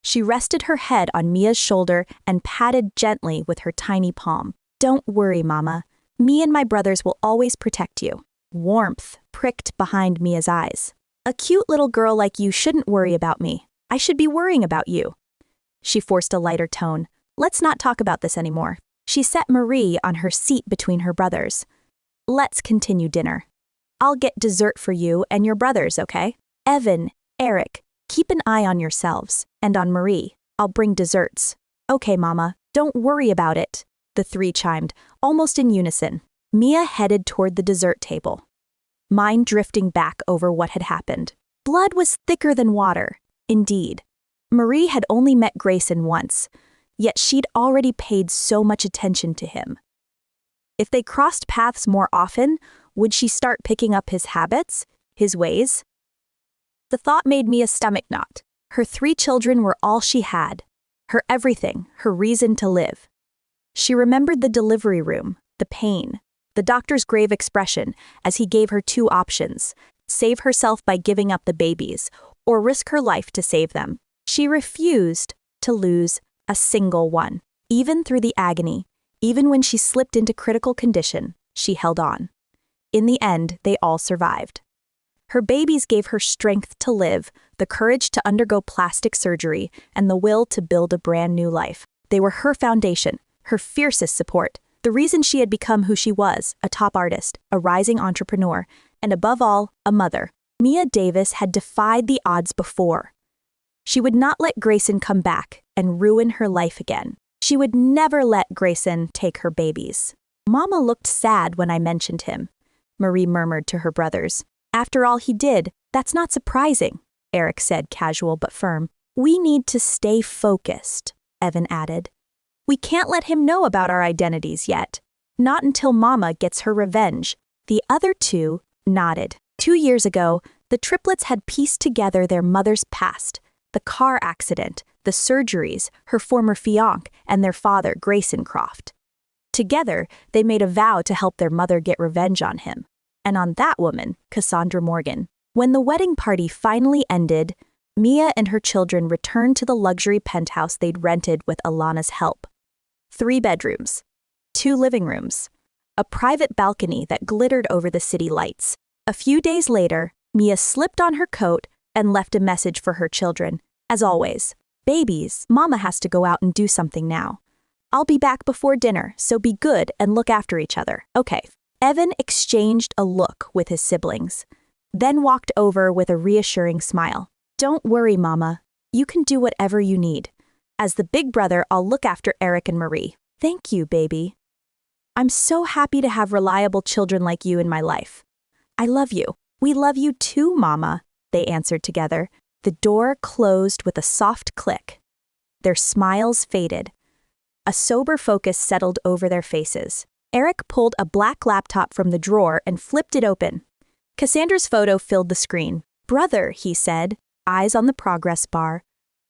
She rested her head on Mia's shoulder and patted gently with her tiny palm. Don't worry, Mama. Me and my brothers will always protect you. Warmth pricked behind Mia's eyes. A cute little girl like you shouldn't worry about me. I should be worrying about you. She forced a lighter tone. Let's not talk about this anymore. She set Marie on her seat between her brothers. Let's continue dinner. I'll get dessert for you and your brothers, okay? Evan, Eric, keep an eye on yourselves. And on Marie, I'll bring desserts. Okay, Mama, don't worry about it. The three chimed, almost in unison. Mia headed toward the dessert table, mind drifting back over what had happened. Blood was thicker than water. Indeed. Marie had only met Grayson once, yet she'd already paid so much attention to him. If they crossed paths more often, would she start picking up his habits, his ways? The thought made Mia's stomach knot. Her 3 children were all she had, her everything, her reason to live. She remembered the delivery room, the pain, the doctor's grave expression as he gave her 2 options: save herself by giving up the babies, or risk her life to save them. She refused to lose a single one. Even through the agony, Even when she slipped into critical condition, she held on. In the end, they all survived. Her babies gave her strength to live, the courage to undergo plastic surgery, and the will to build a brand new life. They were her foundation, her fiercest support, the reason she had become who she was, a top artist, a rising entrepreneur, and above all, a mother. Mia Davis had defied the odds before. She would not let Grayson come back and ruin her life again. She would never let Grayson take her babies. Mama looked sad when I mentioned him, Marie murmured to her brothers. After all he did, that's not surprising, Eric said, casual but firm. We need to stay focused, Evan added. We can't let him know about our identities yet. Not until Mama gets her revenge. The other two nodded. 2 years ago, the triplets had pieced together their mother's past, the car accident, the surgeries, her former fiancé, and their father, Grayson Croft. Together, they made a vow to help their mother get revenge on him, and on that woman, Cassandra Morgan. When the wedding party finally ended, Mia and her children returned to the luxury penthouse they'd rented with Alana's help. 3 bedrooms, 2 living rooms, a private balcony that glittered over the city lights. A few days later, Mia slipped on her coat and left a message for her children. As always, babies, Mama has to go out and do something now. I'll be back before dinner, so be good and look after each other. Okay. Evan exchanged a look with his siblings, then walked over with a reassuring smile. Don't worry, Mama. You can do whatever you need. As the big brother, I'll look after Eric and Marie. Thank you, baby. I'm so happy to have reliable children like you in my life. I love you. We love you too, Mama, they answered together. The door closed with a soft click. Their smiles faded. A sober focus settled over their faces. Eric pulled a black laptop from the drawer and flipped it open. Cassandra's photo filled the screen. Brother, he said, eyes on the progress bar.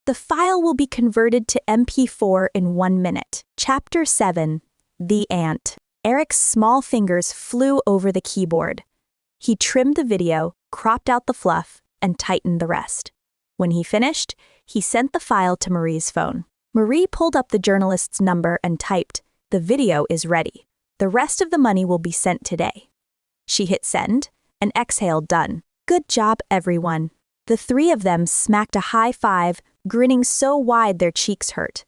The file will be converted to MP4 in 1 minute. Chapter 7. The Ant. Eric's small fingers flew over the keyboard. He trimmed the video, cropped out the fluff, and tightened the rest. When he finished, he sent the file to Marie's phone. Marie pulled up the journalist's number and typed, "The video is ready. The rest of the money will be sent today." She hit send and exhaled, done. Good job, everyone. The 3 of them smacked a high five, grinning so wide their cheeks hurt.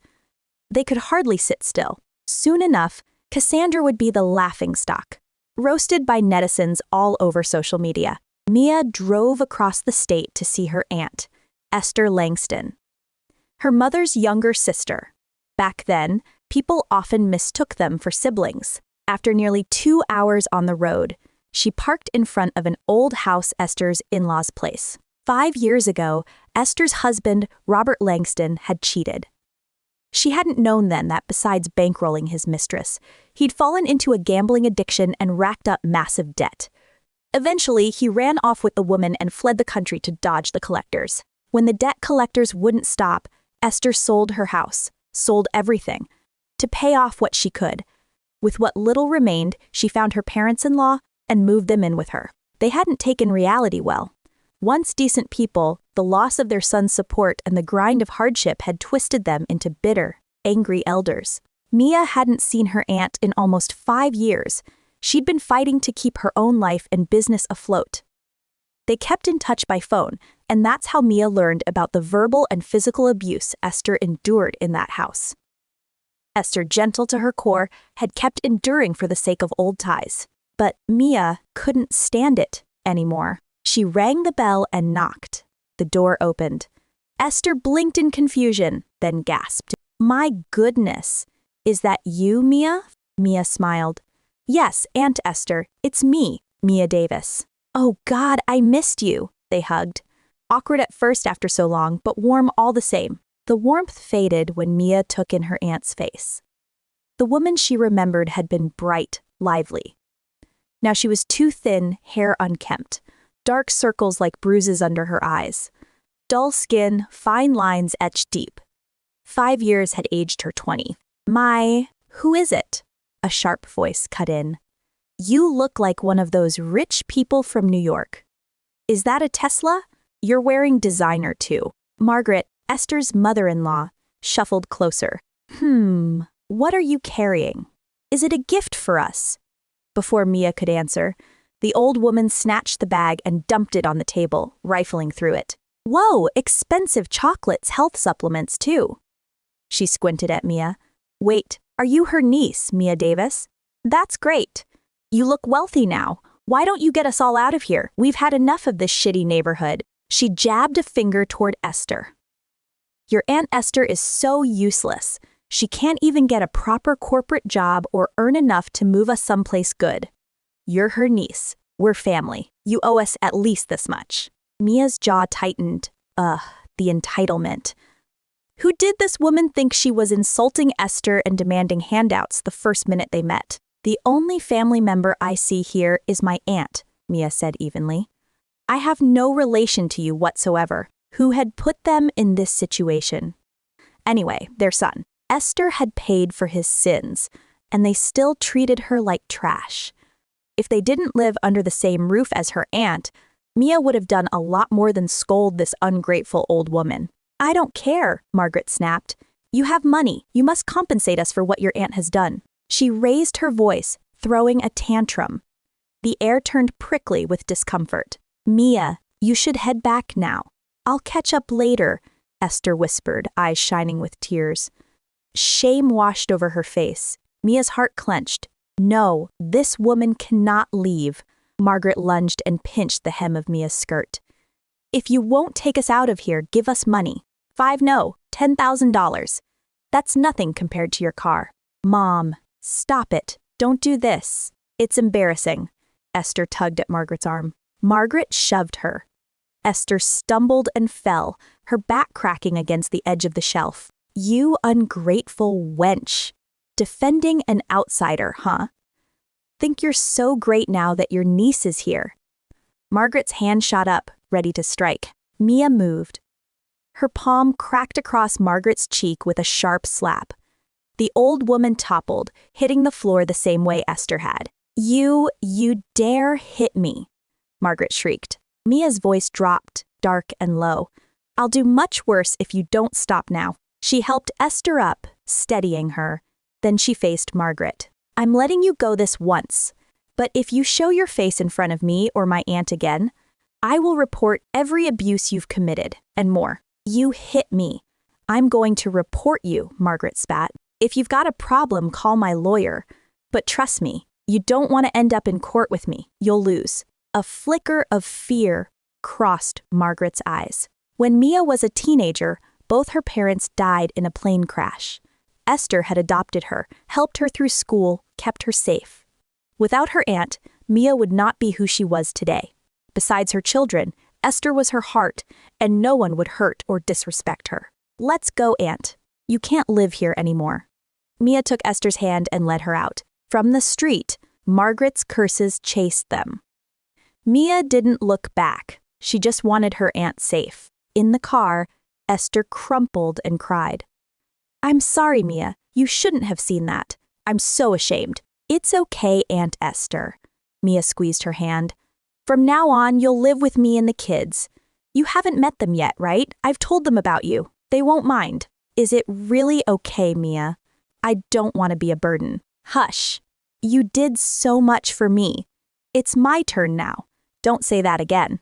They could hardly sit still. Soon enough, Cassandra would be the laughingstock, roasted by netizens all over social media. Mia drove across the state to see her aunt, Esther Langston, her mother's younger sister. Back then, people often mistook them for siblings. After nearly 2 hours on the road, she parked in front of an old house Esther's in-laws' place. 5 years ago, Esther's husband, Robert Langston, had cheated. She hadn't known then that besides bankrolling his mistress, he'd fallen into a gambling addiction and racked up massive debt. Eventually, he ran off with the woman and fled the country to dodge the collectors. When the debt collectors wouldn't stop, Esther sold her house, sold everything, to pay off what she could. With what little remained, she found her parents-in-law and moved them in with her. They hadn't taken reality well. Once decent people, the loss of their son's support and the grind of hardship had twisted them into bitter, angry elders. Mia hadn't seen her aunt in almost 5 years. She'd been fighting to keep her own life and business afloat. They kept in touch by phone, and that's how Mia learned about the verbal and physical abuse Esther endured in that house. Esther, gentle to her core, had kept enduring for the sake of old ties. But Mia couldn't stand it anymore. She rang the bell and knocked. The door opened. Esther blinked in confusion, then gasped. "My goodness, is that you, Mia?" Mia smiled. "Yes, Aunt Esther, it's me, Mia Davis." "Oh God, I missed you," they hugged. Awkward at first after so long, but warm all the same. The warmth faded when Mia took in her aunt's face. The woman she remembered had been bright, lively. Now she was too thin, hair unkempt, dark circles like bruises under her eyes. Dull skin, fine lines etched deep. 5 years had aged her 20. Who is it?" A sharp voice cut in. "You look like one of those rich people from New York. Is that a Tesla? You're wearing designer too." Margaret, Esther's mother-in-law, shuffled closer. What are you carrying?" Is it a gift for us?" Before Mia could answer, the old woman snatched the bag and dumped it on the table, rifling through it. "Whoa, expensive chocolates, health supplements, too." She squinted at Mia. "Wait, are you her niece, Mia Davis? That's great. You look wealthy now. Why don't you get us all out of here? We've had enough of this shitty neighborhood." She jabbed a finger toward Esther. "Your Aunt Esther is so useless. She can't even get a proper corporate job or earn enough to move us someplace good. You're her niece. We're family. You owe us at least this much." Mia's jaw tightened. The entitlement. Who did this woman think she was insulting Esther and demanding handouts the first minute they met? "The only family member I see here is my aunt," Mia said evenly. "I have no relation to you whatsoever. Who had put them in this situation?" Anyway, their son. Esther had paid for his sins, and they still treated her like trash. If they didn't live under the same roof as her aunt, Mia would have done a lot more than scold this ungrateful old woman. "I don't care," Margaret snapped. "You have money. You must compensate us for what your aunt has done." She raised her voice, throwing a tantrum. The air turned prickly with discomfort. "Mia, you should head back now." "I'll catch up later," Esther whispered, eyes shining with tears. Shame washed over her face. Mia's heart clenched. No, this woman cannot leave. Margaret lunged and pinched the hem of Mia's skirt. "If you won't take us out of here, give us money. 5 no, $10,000. That's nothing compared to your car." "Mom, stop it. Don't do this. It's embarrassing." Esther tugged at Margaret's arm. Margaret shoved her. Esther stumbled and fell, her back cracking against the edge of the shelf. "You ungrateful wench. Defending an outsider, huh? Think you're so great now that your niece is here." Margaret's hand shot up, ready to strike. Mia moved. Her palm cracked across Margaret's cheek with a sharp slap. The old woman toppled, hitting the floor the same way Esther had. You dare hit me," Margaret shrieked. Mia's voice dropped, dark and low. "I'll do much worse if you don't stop now." She helped Esther up, steadying her. Then she faced Margaret. "I'm letting you go this once, but if you show your face in front of me or my aunt again, I will report every abuse you've committed, and more." "You hit me. I'm going to report you," Margaret spat. "If you've got a problem, call my lawyer. But trust me, you don't want to end up in court with me. You'll lose." A flicker of fear crossed Margaret's eyes. When Mia was a teenager, both her parents died in a plane crash. Esther had adopted her, helped her through school, kept her safe. Without her aunt, Mia would not be who she was today. Besides her children, Esther was her heart, and no one would hurt or disrespect her. "Let's go, Aunt. You can't live here anymore." Mia took Esther's hand and led her out. From the street, Margaret's curses chased them. Mia didn't look back. She just wanted her aunt safe. In the car, Esther crumpled and cried. "I'm sorry, Mia. You shouldn't have seen that. I'm so ashamed." "It's okay, Aunt Esther." Mia squeezed her hand. "From now on, you'll live with me and the kids. You haven't met them yet, right? I've told them about you. They won't mind." "Is it really okay, Mia? I don't want to be a burden." "Hush. You did so much for me. It's my turn now. Don't say that again."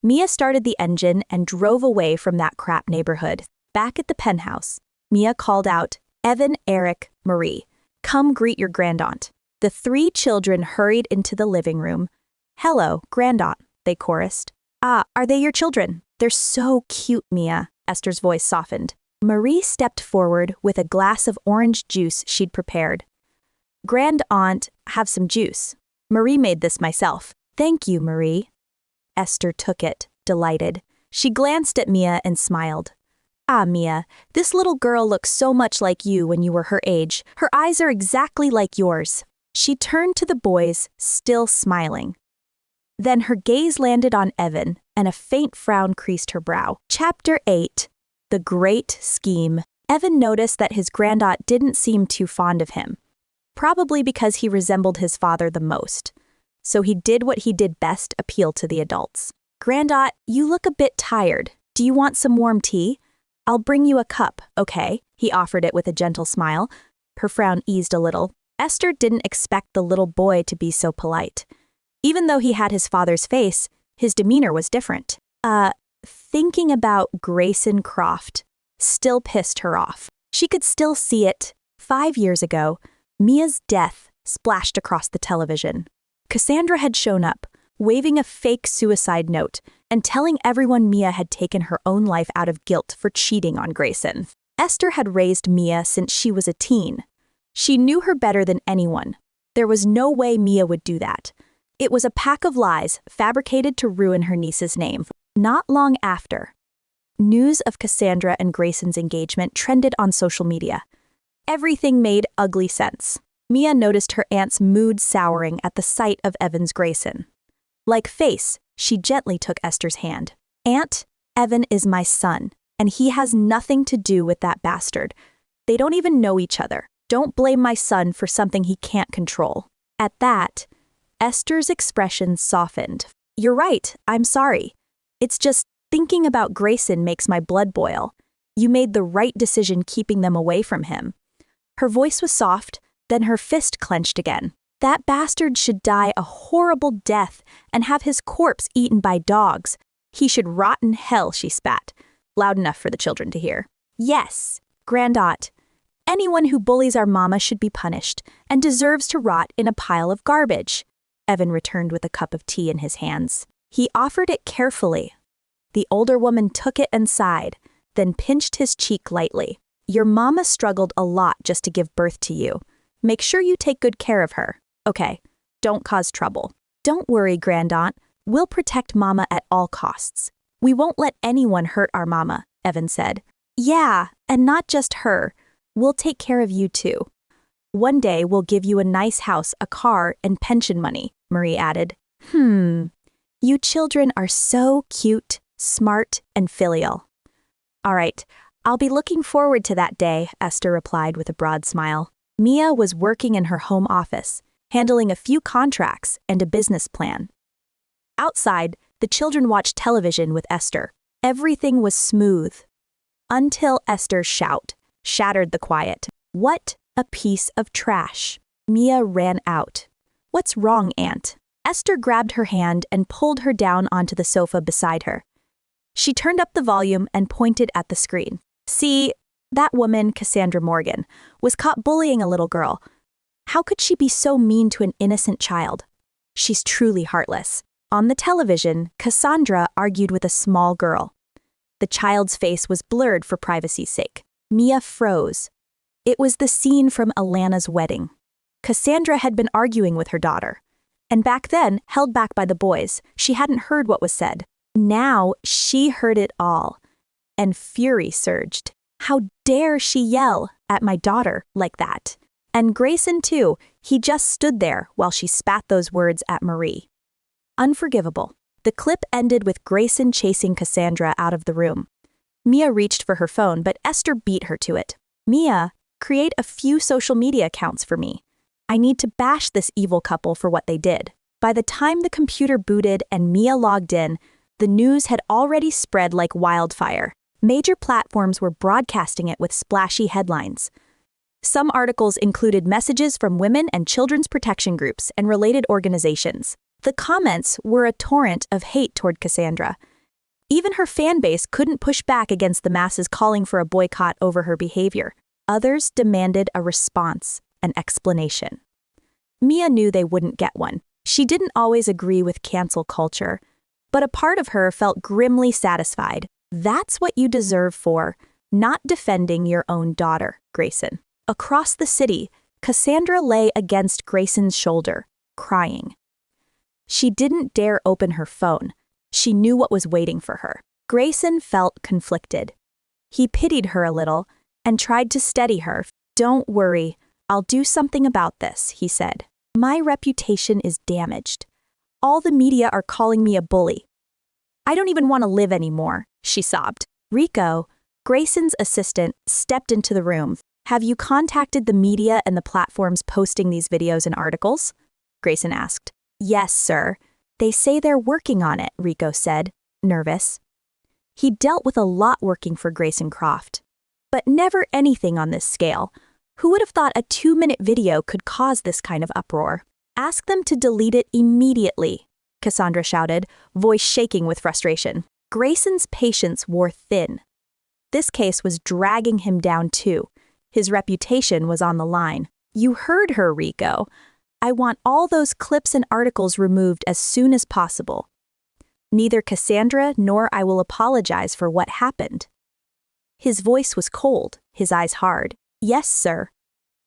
Mia started the engine and drove away from that crap neighborhood. Back at the penthouse, Mia called out, "Evan, Eric, Marie, come greet your grandaunt." The 3 children hurried into the living room. "Hello, grandaunt," they chorused. "Ah, are they your children? They're so cute, Mia." Esther's voice softened. Marie stepped forward with a glass of orange juice she'd prepared. "Grandaunt, have some juice. Marie made this myself." "Thank you, Marie." Esther took it, delighted. She glanced at Mia and smiled. "Ah, Mia, this little girl looks so much like you when you were her age. Her eyes are exactly like yours." She turned to the boys, still smiling. Then her gaze landed on Evan, and a faint frown creased her brow. Chapter 8. The Great Scheme. Evan noticed that his grandaunt didn't seem too fond of him, probably because he resembled his father the most. So he did what he did best, appeal to the adults. "Grandaunt, you look a bit tired. Do you want some warm tea? I'll bring you a cup, okay?" He offered it with a gentle smile. Her frown eased a little. Esther didn't expect the little boy to be so polite. Even though he had his father's face, his demeanor was different. Thinking about Grayson Croft still pissed her off. She could still see it. 5 years ago, Mia's death splashed across the television. Cassandra had shown up, waving a fake suicide note and telling everyone Mia had taken her own life out of guilt for cheating on Grayson. Esther had raised Mia since she was a teen. She knew her better than anyone. There was no way Mia would do that. It was a pack of lies fabricated to ruin her niece's name. Not long after, news of Cassandra and Grayson's engagement trended on social media. Everything made ugly sense. Mia noticed her aunt's mood souring at the sight of Evan's Grayson. Like face, she gently took Esther's hand. "Aunt, Evan is my son, and he has nothing to do with that bastard. They don't even know each other. Don't blame my son for something he can't control." At that, Esther's expression softened. "You're right, I'm sorry. It's just thinking about Grayson makes my blood boil. You made the right decision keeping them away from him." Her voice was soft, then her fist clenched again. "That bastard should die a horrible death and have his corpse eaten by dogs. He should rot in hell," she spat, loud enough for the children to hear. "Yes, Grandaunt. Anyone who bullies our mama should be punished and deserves to rot in a pile of garbage," Evan returned with a cup of tea in his hands. He offered it carefully. The older woman took it and sighed, then pinched his cheek lightly. "Your mama struggled a lot just to give birth to you. Make sure you take good care of her. Okay, don't cause trouble." "Don't worry, Grandaunt. We'll protect Mama at all costs. We won't let anyone hurt our mama," Evan said. "Yeah, and not just her. We'll take care of you too. One day we'll give you a nice house, a car, and pension money," Marie added. You children are so cute, smart, and filial." "All right, I'll be looking forward to that day," Esther replied with a broad smile. Mia was working in her home office, handling a few contracts and a business plan. Outside, the children watched television with Esther. Everything was smooth. Until Esther's shout shattered the quiet. "What a piece of trash." Mia ran out. "What's wrong, Aunt?" Esther grabbed her hand and pulled her down onto the sofa beside her. She turned up the volume and pointed at the screen. "See, that woman, Cassandra Morgan, was caught bullying a little girl. How could she be so mean to an innocent child? She's truly heartless." On the television, Cassandra argued with a small girl. The child's face was blurred for privacy's sake. Mia froze. It was the scene from Alana's wedding. Cassandra had been arguing with her daughter, and back then, held back by the boys, she hadn't heard what was said. Now, she heard it all, and fury surged. How dare she yell at my daughter like that? And Grayson, too, he just stood there while she spat those words at Marie. Unforgivable. The clip ended with Grayson chasing Cassandra out of the room. Mia reached for her phone, but Esther beat her to it. "Mia, create a few social media accounts for me. I need to bash this evil couple for what they did." By the time the computer booted and Mia logged in, the news had already spread like wildfire. Major platforms were broadcasting it with splashy headlines. Some articles included messages from women and children's protection groups and related organizations. The comments were a torrent of hate toward Cassandra. Even her fan base couldn't push back against the masses calling for a boycott over her behavior. Others demanded a response, an explanation. Mia knew they wouldn't get one. She didn't always agree with cancel culture, but a part of her felt grimly satisfied. That's what you deserve for not defending your own daughter, Grayson. Across the city, Cassandra lay against Grayson's shoulder, crying. She didn't dare open her phone. She knew what was waiting for her. Grayson felt conflicted. He pitied her a little and tried to steady her. "Don't worry, I'll do something about this," he said. "My reputation is damaged. All the media are calling me a bully. I don't even want to live anymore," she sobbed. Rico, Grayson's assistant, stepped into the room. "Have you contacted the media and the platforms posting these videos and articles?" Grayson asked. "Yes, sir. They say they're working on it," Rico said, nervous. He dealt with a lot working for Grayson Croft, but never anything on this scale. Who would have thought a 2-minute video could cause this kind of uproar? Ask them to delete it immediately, Cassandra shouted, voice shaking with frustration. Grayson's patience wore thin. This case was dragging him down too. His reputation was on the line. You heard her, Rico. I want all those clips and articles removed as soon as possible. Neither Cassandra nor I will apologize for what happened. His voice was cold, his eyes hard. Yes, sir.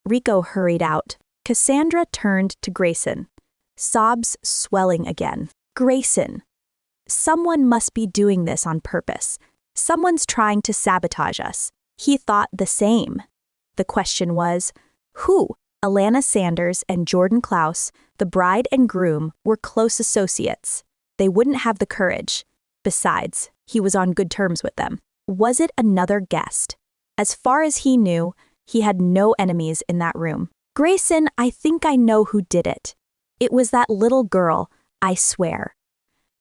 Rico hurried out. Cassandra turned to Grayson, sobs swelling again. Grayson. Someone must be doing this on purpose. Someone's trying to sabotage us. He thought the same. The question was, who? Alana Sanders and Jordan Klaus, the bride and groom, were close associates. They wouldn't have the courage. Besides, he was on good terms with them. Was it another guest? As far as he knew, he had no enemies in that room. Grayson, I think I know who did it. It was that little girl, I swear.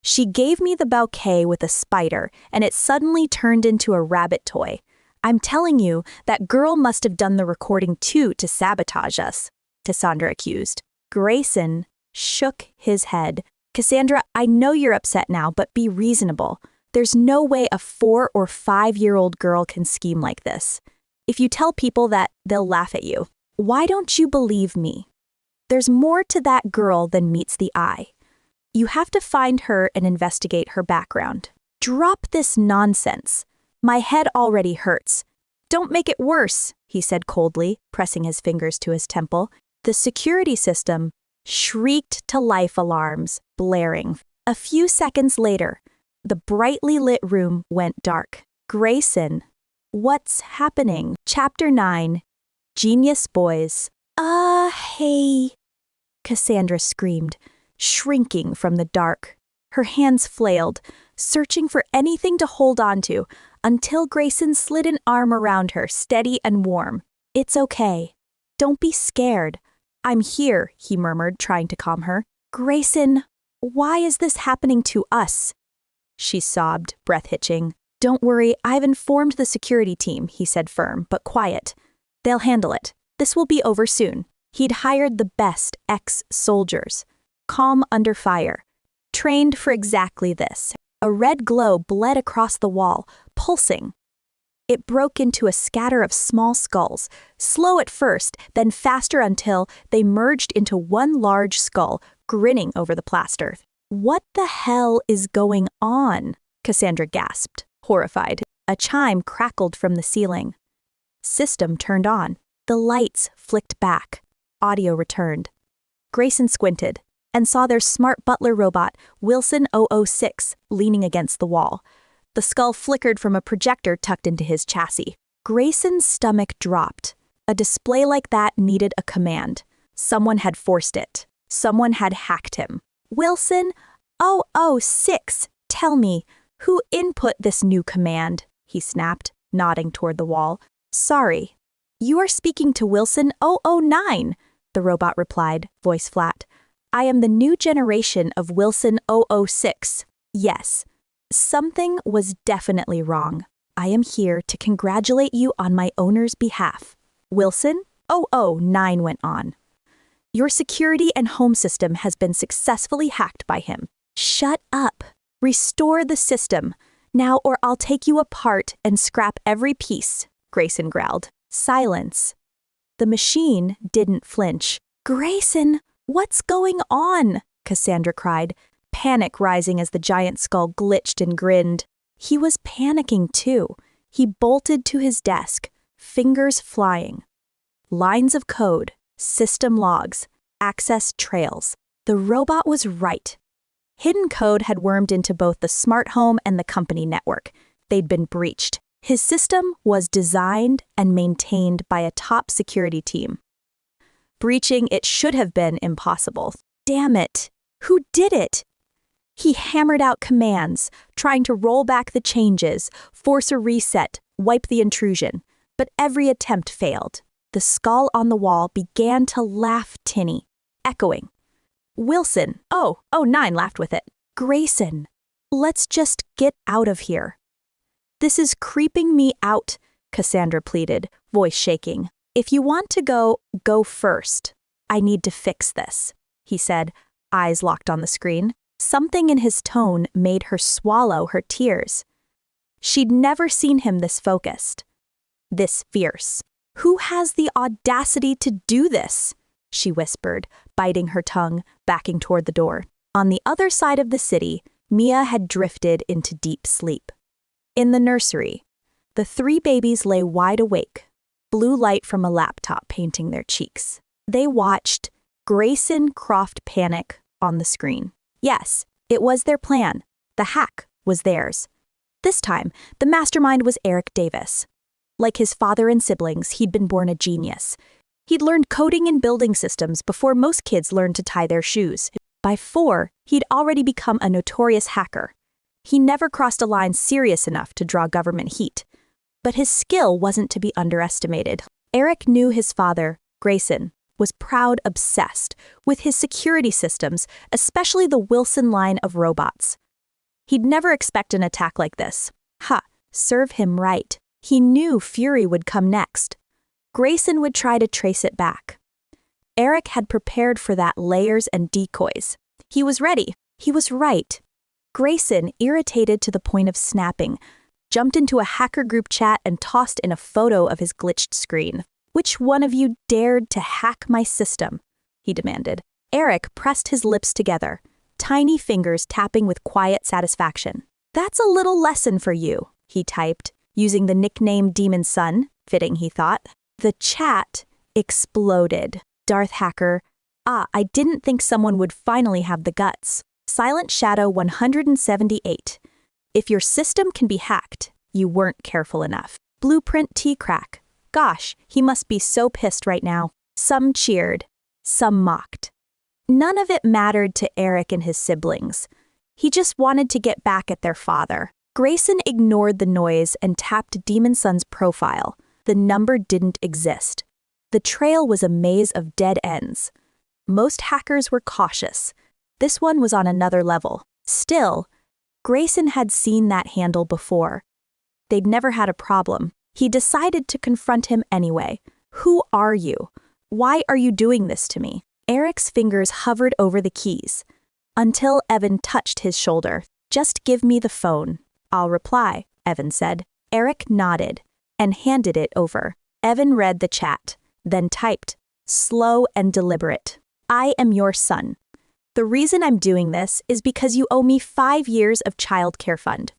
She gave me the bouquet with a spider, and it suddenly turned into a rabbit toy. I'm telling you, that girl must have done the recording too to sabotage us, Cassandra accused. Grayson shook his head. Cassandra, I know you're upset now, but be reasonable. There's no way a 4 or 5-year-old girl can scheme like this. If you tell people that, they'll laugh at you. Why don't you believe me? There's more to that girl than meets the eye. You have to find her and investigate her background. Drop this nonsense. My head already hurts. Don't make it worse, he said coldly, pressing his fingers to his temple. The security system shrieked to life alarms, blaring. A few seconds later, the brightly lit room went dark. Grayson, what's happening? Chapter 9, Genius Boys. Hey, Cassandra screamed, shrinking from the dark. Her hands flailed, searching for anything to hold on to, until Grayson slid an arm around her, steady and warm. It's okay. Don't be scared. I'm here, he murmured, trying to calm her. Grayson, why is this happening to us? She sobbed, breath hitching. Don't worry, I've informed the security team, he said firm, but quiet. They'll handle it. This will be over soon. He'd hired the best ex-soldiers, calm under fire, trained for exactly this. A red glow bled across the wall, pulsing. It broke into a scatter of small skulls, slow at first, then faster until they merged into one large skull, grinning over the plaster. What the hell is going on? Cassandra gasped, horrified. A chime crackled from the ceiling. System turned on. The lights flicked back. Audio returned. Grayson squinted and saw their smart butler robot, Wilson 006, leaning against the wall. The skull flickered from a projector tucked into his chassis. Grayson's stomach dropped. A display like that needed a command. Someone had forced it. Someone had hacked him. Wilson 006, tell me, who input this new command? He snapped, nodding toward the wall. Sorry. You are speaking to Wilson 009, the robot replied, voice flat. I am the new generation of Wilson 006. Yes, something was definitely wrong. I am here to congratulate you on my owner's behalf. Wilson 009 went on. Your security and home system has been successfully hacked by him. Shut up. Restore the system. Now or I'll take you apart and scrap every piece, Grayson growled. Silence. The machine didn't flinch. Grayson, what's going on? Cassandra cried, panic rising as the giant skull glitched and grinned. He was panicking too. He bolted to his desk, fingers flying. Lines of code, system logs, access trails. The robot was right. Hidden code had wormed into both the smart home and the company network. They'd been breached. His system was designed and maintained by a top security team. Breaching it should have been impossible. Damn it! Who did it? He hammered out commands, trying to roll back the changes, force a reset, wipe the intrusion. But every attempt failed. The skull on the wall began to laugh tinny, echoing. Wilson, 009 laughed with it. Grayson, let's just get out of here. This is creeping me out, Cassandra pleaded, voice shaking. If you want to go first. I need to fix this, he said, eyes locked on the screen. Something in his tone made her swallow her tears. She'd never seen him this focused, this fierce. Who has the audacity to do this? She whispered, biting her tongue, backing toward the door. On the other side of the city, Mia had drifted into deep sleep. In the nursery, the 3 babies lay wide awake, blue light from a laptop painting their cheeks. They watched Grayson Croft panic on the screen. Yes, it was their plan. The hack was theirs. This time, the mastermind was Eric Davis. Like his father and siblings, he'd been born a genius. He'd learned coding and building systems before most kids learned to tie their shoes. By 4, he'd already become a notorious hacker. He never crossed a line serious enough to draw government heat. But his skill wasn't to be underestimated. Eric knew his father, Grayson, was proud, obsessed with his security systems, especially the Wilson line of robots. He'd never expect an attack like this. Serve him right. He knew Fury would come next. Grayson would try to trace it back. Eric had prepared for that, layers and decoys. He was ready. He was right. Grayson, irritated to the point of snapping, jumped into a hacker group chat and tossed in a photo of his glitched screen. Which one of you dared to hack my system? He demanded. Eric pressed his lips together, tiny fingers tapping with quiet satisfaction. That's a little lesson for you, he typed, using the nickname Demon Son, fitting he thought. The chat exploded. Darth Hacker, I didn't think someone would finally have the guts. Silent Shadow 178. If your system can be hacked, you weren't careful enough. Blueprint T-Crack. Gosh, he must be so pissed right now. Some cheered, some mocked. None of it mattered to Eric and his siblings. He just wanted to get back at their father. Grayson ignored the noise and tapped Demon Son's profile. The number didn't exist. The trail was a maze of dead ends. Most hackers were cautious. This one was on another level. Still, Grayson had seen that handle before. They'd never had a problem. He decided to confront him anyway. Who are you? Why are you doing this to me? Eric's fingers hovered over the keys, until Evan touched his shoulder. Just give me the phone. I'll reply, Evan said. Eric nodded and handed it over. Evan read the chat, then typed, slow and deliberate. I am your son. The reason I'm doing this is because you owe me 5 years of childcare fund.